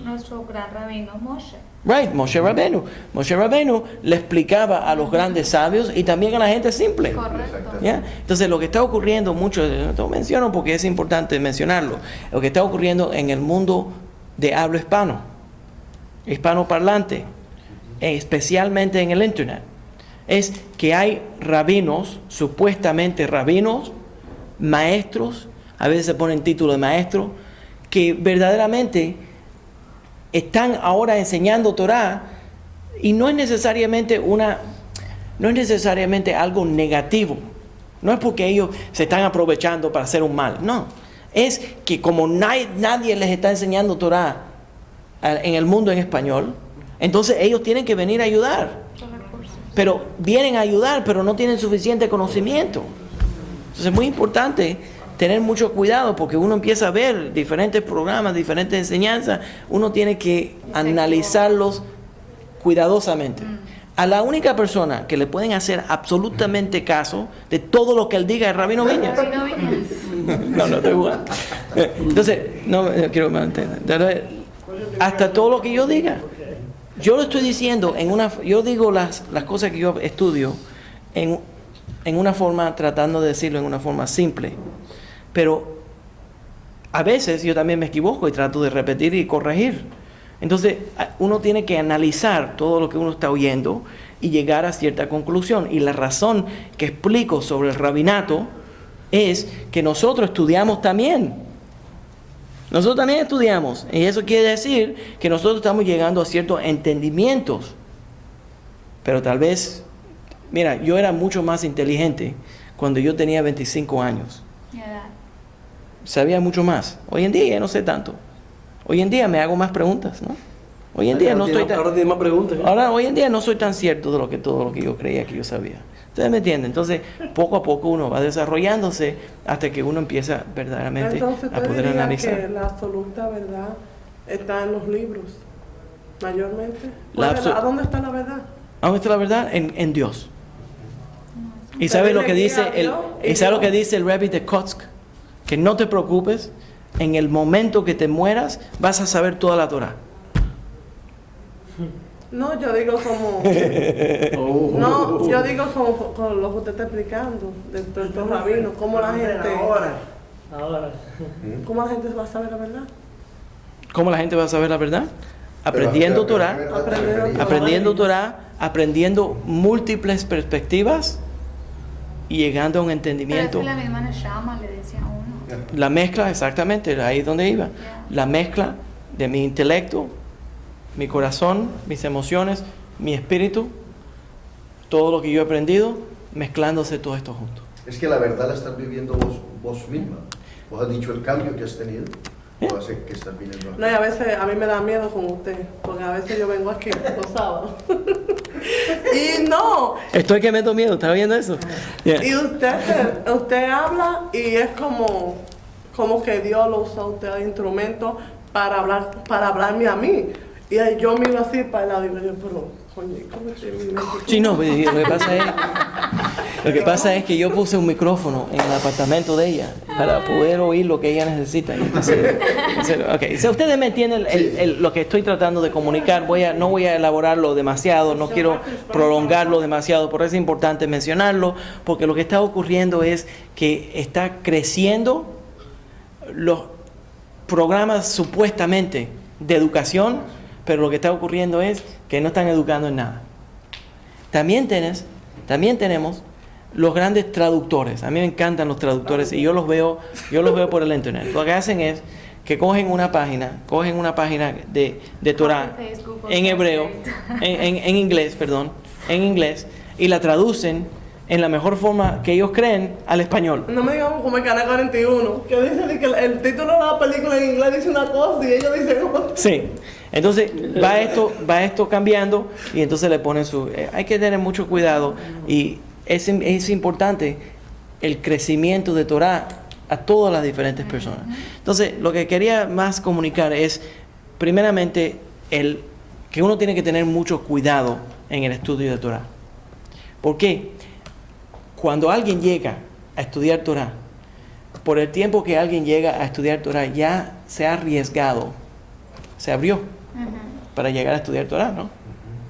Speaker 5: Nuestro gran rabino Moshe.
Speaker 2: Right, Moshe Rabbeinu. Moshe Rabbeinu le explicaba a los grandes sabios y también a la gente simple.
Speaker 5: Correcto.
Speaker 2: ¿Ya? Entonces lo que está ocurriendo, mucho, lo menciono porque es importante mencionarlo, lo que está ocurriendo en el mundo de habla hispanoparlante, especialmente en el internet, es que hay rabinos, supuestamente rabinos, maestros, a veces se ponen título de maestro, que verdaderamente están ahora enseñando Torah y no es necesariamente algo negativo. No es porque ellos se están aprovechando para hacer un mal. No. Es que como nadie les está enseñando Torah en el mundo en español, entonces ellos tienen que venir a ayudar. Pero vienen a ayudar, pero no tienen suficiente conocimiento. Entonces es muy importante tener mucho cuidado porque uno empieza a ver diferentes programas, diferentes enseñanzas, uno tiene que analizarlos cuidadosamente. A la única persona que le pueden hacer absolutamente caso de todo lo que él diga es Rabino Viñas. No estoy jugando. Entonces, no quiero mantener. Hasta todo lo que yo diga. Yo lo estoy diciendo yo digo las cosas que yo estudio en una forma, tratando de decirlo en una forma simple. Pero a veces yo también me equivoco y trato de repetir y corregir. Entonces uno tiene que analizar todo lo que uno está oyendo y llegar a cierta conclusión. Y la razón que explico sobre el rabinato es que nosotros estudiamos también. Nosotros también estudiamos. Y eso quiere decir que nosotros estamos llegando a ciertos entendimientos. Pero tal vez, mira, yo era mucho más inteligente cuando yo tenía 25 años. Sabía mucho más. Hoy en día ya no sé tanto. Hoy en día me hago más preguntas, ¿no? Hoy en día no estoy tan...
Speaker 7: Ahora tiene más preguntas.
Speaker 2: Hoy en día no soy tan cierto de todo lo que yo creía que yo sabía. ¿Ustedes me entienden? Entonces, poco a poco uno va desarrollándose hasta que uuno empieza verdaderamente a poder analizar.
Speaker 3: Que la absoluta verdad está en los libros, mayormente. ¿A dónde está la verdad?
Speaker 2: ¿A dónde está la verdad? En Dios. ¿Y sabe lo que dice el Rebbe de Kotsk? Que no te preocupes, en el momento que te mueras vas a saber toda la Torah.
Speaker 3: No, yo digo como... no, yo digo como lo que usted está explicando, de estos rabinos, cómo la gente...
Speaker 7: Ahora.
Speaker 3: ¿Cómo la gente va a saber la verdad?
Speaker 2: ¿Cómo la gente va a saber la verdad? Aprendiendo Torah, aprendiendo múltiples perspectivas y llegando a un entendimiento.
Speaker 5: Pero es que la misma Neshama le decía a uno.
Speaker 2: La mezcla, exactamente, ahí es donde iba. La mezcla de mi intelecto, mi corazón, mis emociones, mi espíritu, todo lo que yo he aprendido, mezclándose todo esto junto.
Speaker 4: Es que la verdad la estás viviendo vos misma. Vos has dicho el cambio que has tenido. O hace que estás viniendo.
Speaker 3: No, y a veces a mí me da miedo con usted, porque a veces yo vengo aquí los sábados. Y no.
Speaker 2: Estoy que meto miedo, ¿está viendo eso? Yeah.
Speaker 3: Y usted habla y es como que Dios lo usa a usted de instrumento para hablarme a mí. Y ahí yo miro así para el lado y me digo, pero, coño, ¿cómo estoy viviendo?
Speaker 2: Sí, no, lo que pasa es que yo puse un micrófono en el apartamento de ella para poder oír lo que ella necesita. Entonces, okay. Si ustedes me entienden lo que estoy tratando de comunicar, no voy a elaborarlo demasiado, no quiero prolongarlo demasiado, por eso es importante mencionarlo, porque lo que está ocurriendo es que está creciendo los programas supuestamente de educación, pero lo que está ocurriendo es que no están educando en nada. También tenemos los grandes traductores. A mí me encantan los traductores y yo los veo por el internet. Lo que hacen es que cogen una página de Torah en hebreo, en inglés, y la traducen en la mejor forma que ellos creen al español.
Speaker 3: No me digamos como el Canal 41, que dice que el título de la película en inglés dice una cosa y ellos dicen otra.
Speaker 2: Sí. Entonces va esto cambiando y entonces le ponen hay que tener mucho cuidado y es importante el crecimiento de Torah a todas las diferentes personas. Entonces lo que quería más comunicar es primeramente que uno tiene que tener mucho cuidado en el estudio de Torah. ¿Por qué? Cuando alguien llega a estudiar Torah, por el tiempo que alguien llega a estudiar Torah ya se ha arriesgado, se abrió. para llegar a estudiar Torah, ¿no?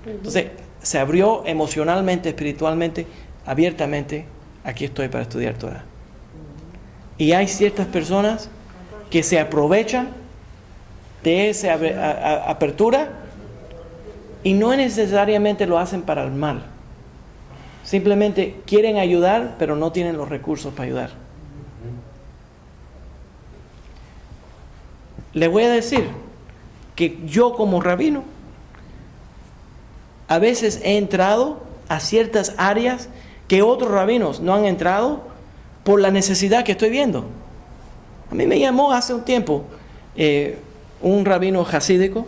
Speaker 2: Entonces, se abrió emocionalmente, espiritualmente, abiertamente, aquí estoy para estudiar Torah. Y hay ciertas personas que se aprovechan de esa apertura y no necesariamente lo hacen para el mal. Simplemente quieren ayudar, pero no tienen los recursos para ayudar. Le voy a decir que yo como rabino a veces he entrado a ciertas áreas que otros rabinos no han entrado por la necesidad que estoy viendo. A mí me llamó hace un tiempo un rabino jasídico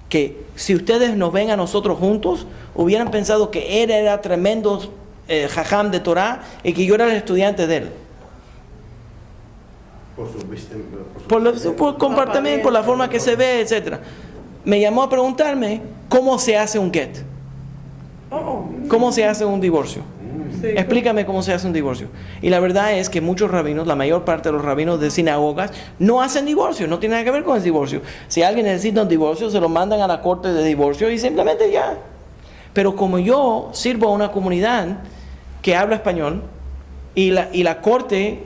Speaker 2: que si ustedes nos ven a nosotros juntos, hubieran pensado que él era tremendo jajam de Torah y que yo era el estudiante de él. Por comportamiento, por la forma que se ve, etc. Me llamó a preguntarme cómo se hace un get. ¿Cómo se hace un divorcio?
Speaker 3: Sí.
Speaker 2: Explícame cómo se hace un divorcio. Y la verdad es que muchos rabinos, la mayor parte de los rabinos de sinagogas, no hacen divorcio, no tiene nada que ver con el divorcio. Si alguien necesita un divorcio, se lo mandan a la corte de divorcio y simplemente ya. Pero como yo sirvo a una comunidad que habla español y la corte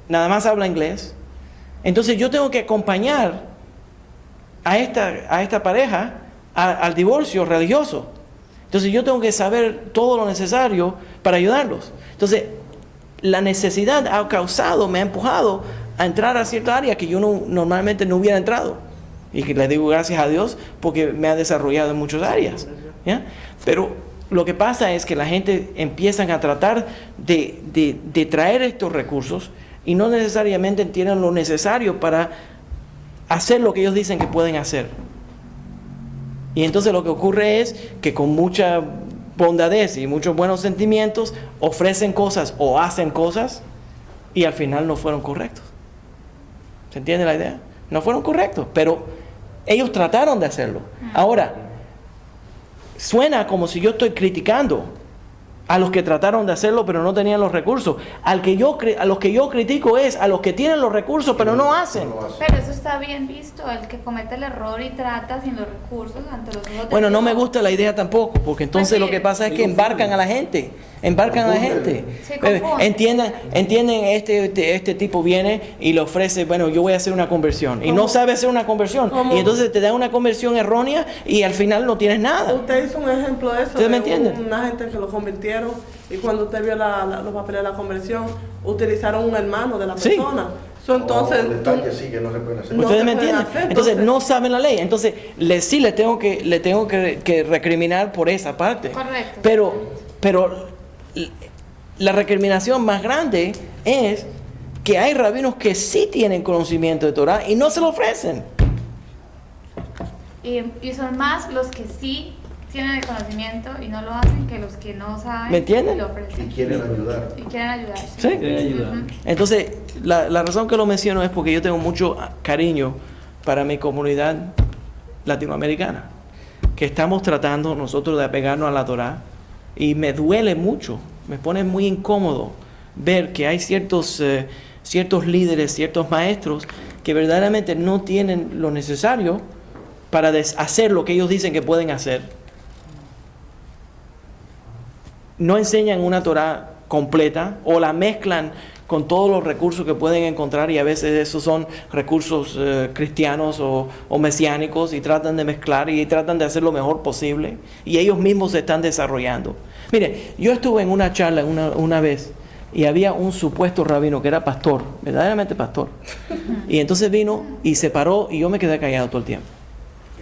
Speaker 2: nada más habla inglés, entonces yo tengo que acompañar a esta pareja al divorcio religioso. Entonces yo tengo que saber todo lo necesario para ayudarlos. Entonces la necesidad me ha empujado a entrar a cierta área que yo normalmente no hubiera entrado. Y que le digo gracias a Dios porque me ha desarrollado en muchas áreas, ¿ya? Pero lo que pasa es que la gente empiezan a tratar de traer estos recursos y no necesariamente tienen lo necesario para hacer lo que ellos dicen que pueden hacer. Y entonces lo que ocurre es que con mucha bondadez y muchos buenos sentimientos ofrecen cosas o hacen cosas y al final no fueron correctos. ¿Se entiende la idea? No fueron correctos, pero ellos trataron de hacerlo. Ahora, suena como si yo estoy criticando a los que trataron de hacerlo pero no tenían los recursos. A los que yo critico es a los que tienen los recursos pero no hacen.
Speaker 5: Pero eso está bien visto, el que comete el error y trata sin los recursos ante los ojos de
Speaker 2: Bueno, no
Speaker 5: Dios.
Speaker 2: me gusta la idea tampoco, porque entonces
Speaker 5: Pues sí.
Speaker 2: lo que pasa es que embarcan a la gente.
Speaker 5: Sí, confunden.
Speaker 2: Entienden, este tipo viene y le ofrece, bueno, yo voy a hacer una conversión. Y no sabe hacer una conversión.
Speaker 3: ¿Cómo?
Speaker 2: Y entonces te da una conversión errónea y al final no tienes nada.
Speaker 3: Usted hizo un ejemplo de eso,
Speaker 2: ¿Usted me
Speaker 3: de
Speaker 2: entiende?
Speaker 3: una gente que lo convirtieron y cuando usted vio los papeles de la conversión, utilizaron un hermano de la
Speaker 2: Sí.
Speaker 3: persona. Entonces,
Speaker 4: detalles sí que no se pueden hacer.
Speaker 3: No
Speaker 2: ¿Ustedes
Speaker 3: se
Speaker 2: me
Speaker 3: pueden
Speaker 2: entienden?
Speaker 3: hacer,
Speaker 2: Entonces
Speaker 3: entonces-
Speaker 2: no saben la ley. Entonces le tengo que recriminar por esa parte.
Speaker 5: Correcto.
Speaker 2: Pero la recriminación más grande es que hay rabinos que sí tienen conocimiento de Torah y no se lo ofrecen.
Speaker 5: Y son más los que sí tienen el conocimiento y no lo hacen que los que no saben.
Speaker 2: ¿Me entienden?
Speaker 5: y lo
Speaker 4: Y
Speaker 5: ofrecen.
Speaker 4: quieren ayudar.
Speaker 5: Y quieren ayudar.
Speaker 2: ¿Sí?
Speaker 6: Quieren ayudar.
Speaker 5: Ujú.
Speaker 2: Entonces, la razón que lo menciono es porque yo tengo mucho cariño para mi comunidad latinoamericana, que estamos tratando nosotros de apegarnos a la Torah, y me duele mucho, me pone muy incómodo ver que hay ciertos líderes, ciertos maestros que verdaderamente no tienen lo necesario para hacer lo que ellos dicen que pueden hacer. No enseñan una Torah completa o la mezclan con todos los recursos que pueden encontrar, y a veces esos son recursos cristianos o mesiánicos, y tratan de mezclar y tratan de hacer lo mejor posible, y ellos mismos se están desarrollando. Mire, yo estuve en una charla una vez y había un supuesto rabino que era pastor, verdaderamente pastor, y entonces vino y se paró y yo me quedé callado todo el tiempo.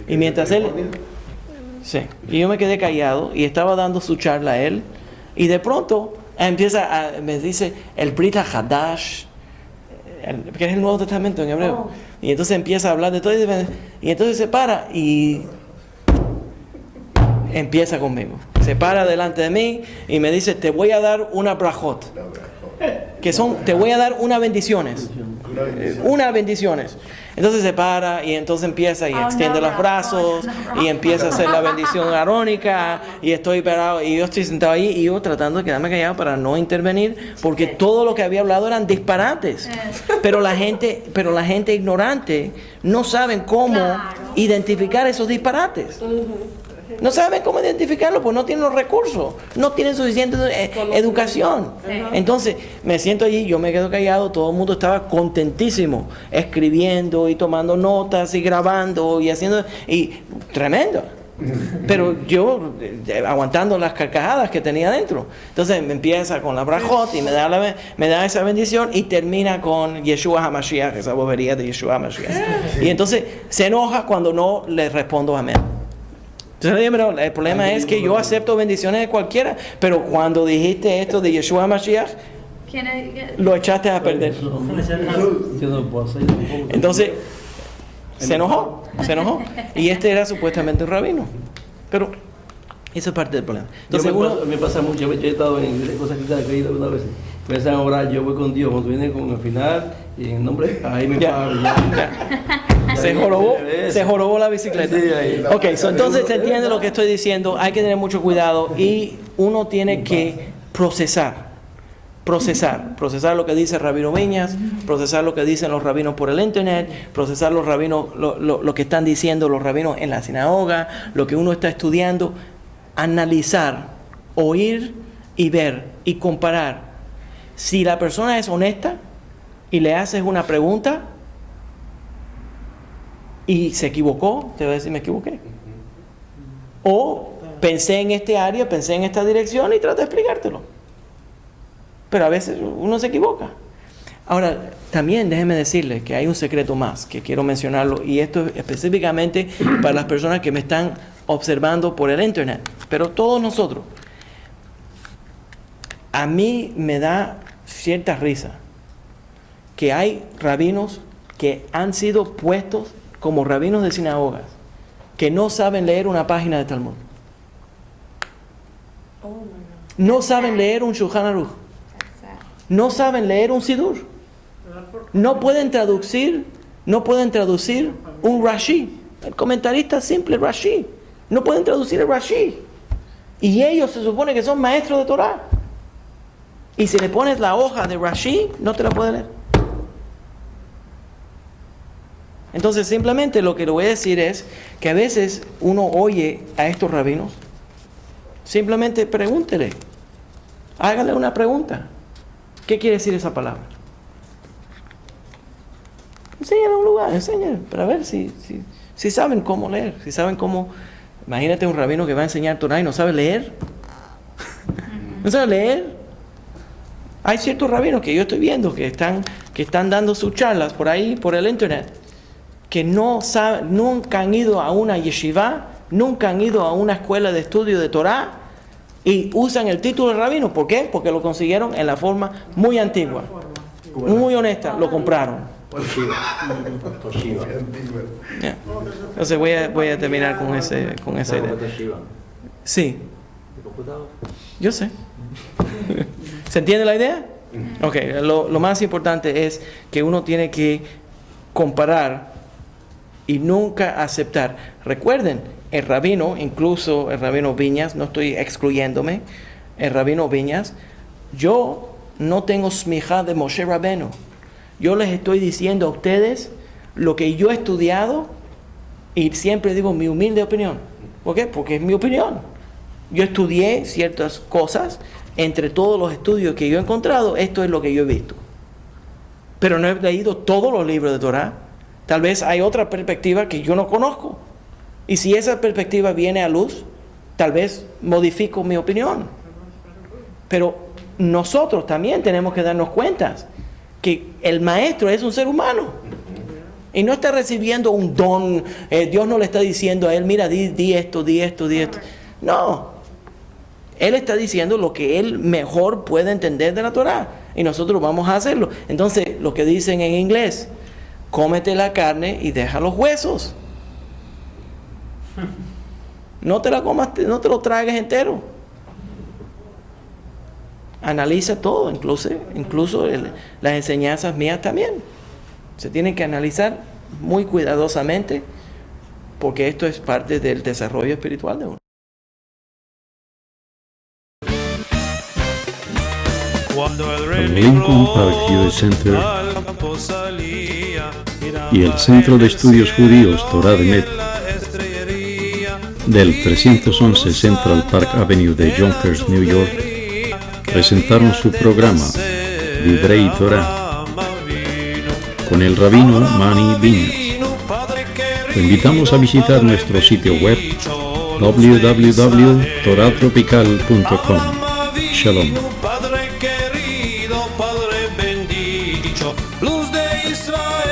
Speaker 2: Y mientras él... Sí, y yo me quedé callado y estaba dando su charla a él, y de pronto me dice el Brit Hadash, que es el Nuevo Testamento en hebreo, y entonces empieza a hablar de todo, y entonces se para y empieza conmigo, se para delante de mí y me dice: te voy a dar una brajot, te voy a dar unas bendiciones. Unas bendiciones. Entonces se para y entonces empieza y extiende los brazos y empieza a hacer la bendición arónica y estoy parado y yo estoy sentado ahí y yo tratando de quedarme callado para no intervenir porque todo lo que había hablado eran disparates. Pero la gente ignorante no saben cómo identificar esos disparates. No saben cómo identificarlo, pues no tienen los recursos, no tienen suficiente educación. Entonces me siento allí, yo me quedo callado, todo el mundo estaba contentísimo, escribiendo y tomando notas y grabando y haciendo, y tremendo. Pero yo aguantando las carcajadas que tenía dentro. Entonces me empieza con la brajot y me da esa bendición y termina con Yeshua HaMashiach, esa bobería de Yeshua HaMashiach. Y entonces se enoja cuando no le respondo amén. Entonces, el problema es que yo acepto bendiciones de cualquiera, pero cuando dijiste esto de Yeshua HaMashiach, lo echaste a perder. Entonces, se enojó. Y este era supuestamente un rabino. Pero eso es parte del problema. Entonces,
Speaker 7: me pasa mucho, yo he estado en cosas que he creído alguna vez. Empiezan a orar, yo voy con Dios, cuando viene con el final, y en nombre, ahí me paro.
Speaker 2: Se jorobó la bicicleta. Ok, entonces se entiende lo que estoy diciendo. Hay que tener mucho cuidado y uno tiene que procesar lo que dice el rabino Viñas, procesar lo que dicen los rabinos por el internet, procesar los rabinos, lo que están diciendo los rabinos en la sinagoga, lo que uno está estudiando, analizar, oír y ver y comparar. Si la persona es honesta y le haces una pregunta y se equivocó, te va a decir me equivoqué. O pensé en este área, pensé en esta dirección y trata de explicártelo. Pero a veces uno se equivoca. Ahora, también déjeme decirles que hay un secreto más que quiero mencionarlo y esto es específicamente para las personas que me están observando por el internet, pero todos nosotros. A mí me da cierta risa que hay rabinos que han sido puestos como rabinos de sinagogas que no saben leer una página de Talmud. No saben leer un Shulchan Aruch. No saben leer un Sidur. No pueden traducir un Rashi. El comentarista simple Rashi. No pueden traducir el Rashi. Y ellos se supone que son maestros de Torah. Y si le pones la hoja de Rashi, no te la puede leer. Entonces simplemente lo que le voy a decir es que a veces uno oye a estos rabinos, simplemente pregúntele, hágale una pregunta. ¿Qué quiere decir esa palabra? Enséñale un lugar, enséñale, para ver si saben cómo leer, si saben cómo. Imagínate un rabino que va a enseñar Torah y no sabe leer. No sabe leer. Hay ciertos rabinos que yo estoy viendo que están dando sus charlas por ahí, por el internet, que no saben, nunca han ido a una yeshiva, nunca han ido a una escuela de estudio de Torah y usan el título de rabino. ¿Por qué? Porque lo consiguieron en la forma muy antigua, muy honesta, lo compraron. Yeah. Entonces voy a terminar con esa idea. Sí. Yo sé. ¿Se entiende la idea? Ok, lo más importante es que uno tiene que comparar y nunca aceptar. Recuerden, el rabino, incluso el rabino Viñas, no estoy excluyéndome, el rabino Viñas, yo no tengo smijá de Moshe Rabbeinu. Yo les estoy diciendo a ustedes lo que yo he estudiado y siempre digo mi humilde opinión. ¿Por qué? Porque es mi opinión. Yo estudié ciertas cosas. Entre todos los estudios que yo he encontrado, esto es lo que yo he visto. Pero no he leído todos los libros de Torah. Tal vez hay otra perspectiva que yo no conozco. Y si esa perspectiva viene a luz, tal vez modifico mi opinión. Pero nosotros también tenemos que darnos cuenta que el maestro es un ser humano. Y no está recibiendo un don. Dios no le está diciendo a él, mira, di esto. No. Él está diciendo lo que él mejor puede entender de la Torah. Y nosotros vamos a hacerlo. Entonces, lo que dicen en inglés, cómete la carne y deja los huesos. No te la comas, no te lo tragues entero. Analiza todo, incluso las enseñanzas mías también. Se tienen que analizar muy cuidadosamente porque esto es parte del desarrollo espiritual de uno.
Speaker 1: El Lincoln Park Jewish Center y el Centro de Estudios Judíos Torah de Met del 311 Central Park Avenue de Yonkers, New York, presentaron su programa Divrei Torah con el rabino Mani Viñas. Te invitamos a visitar nuestro sitio web www.toratropical.com. Shalom.
Speaker 8: Padre querido, Padre bendito, luz de Israel.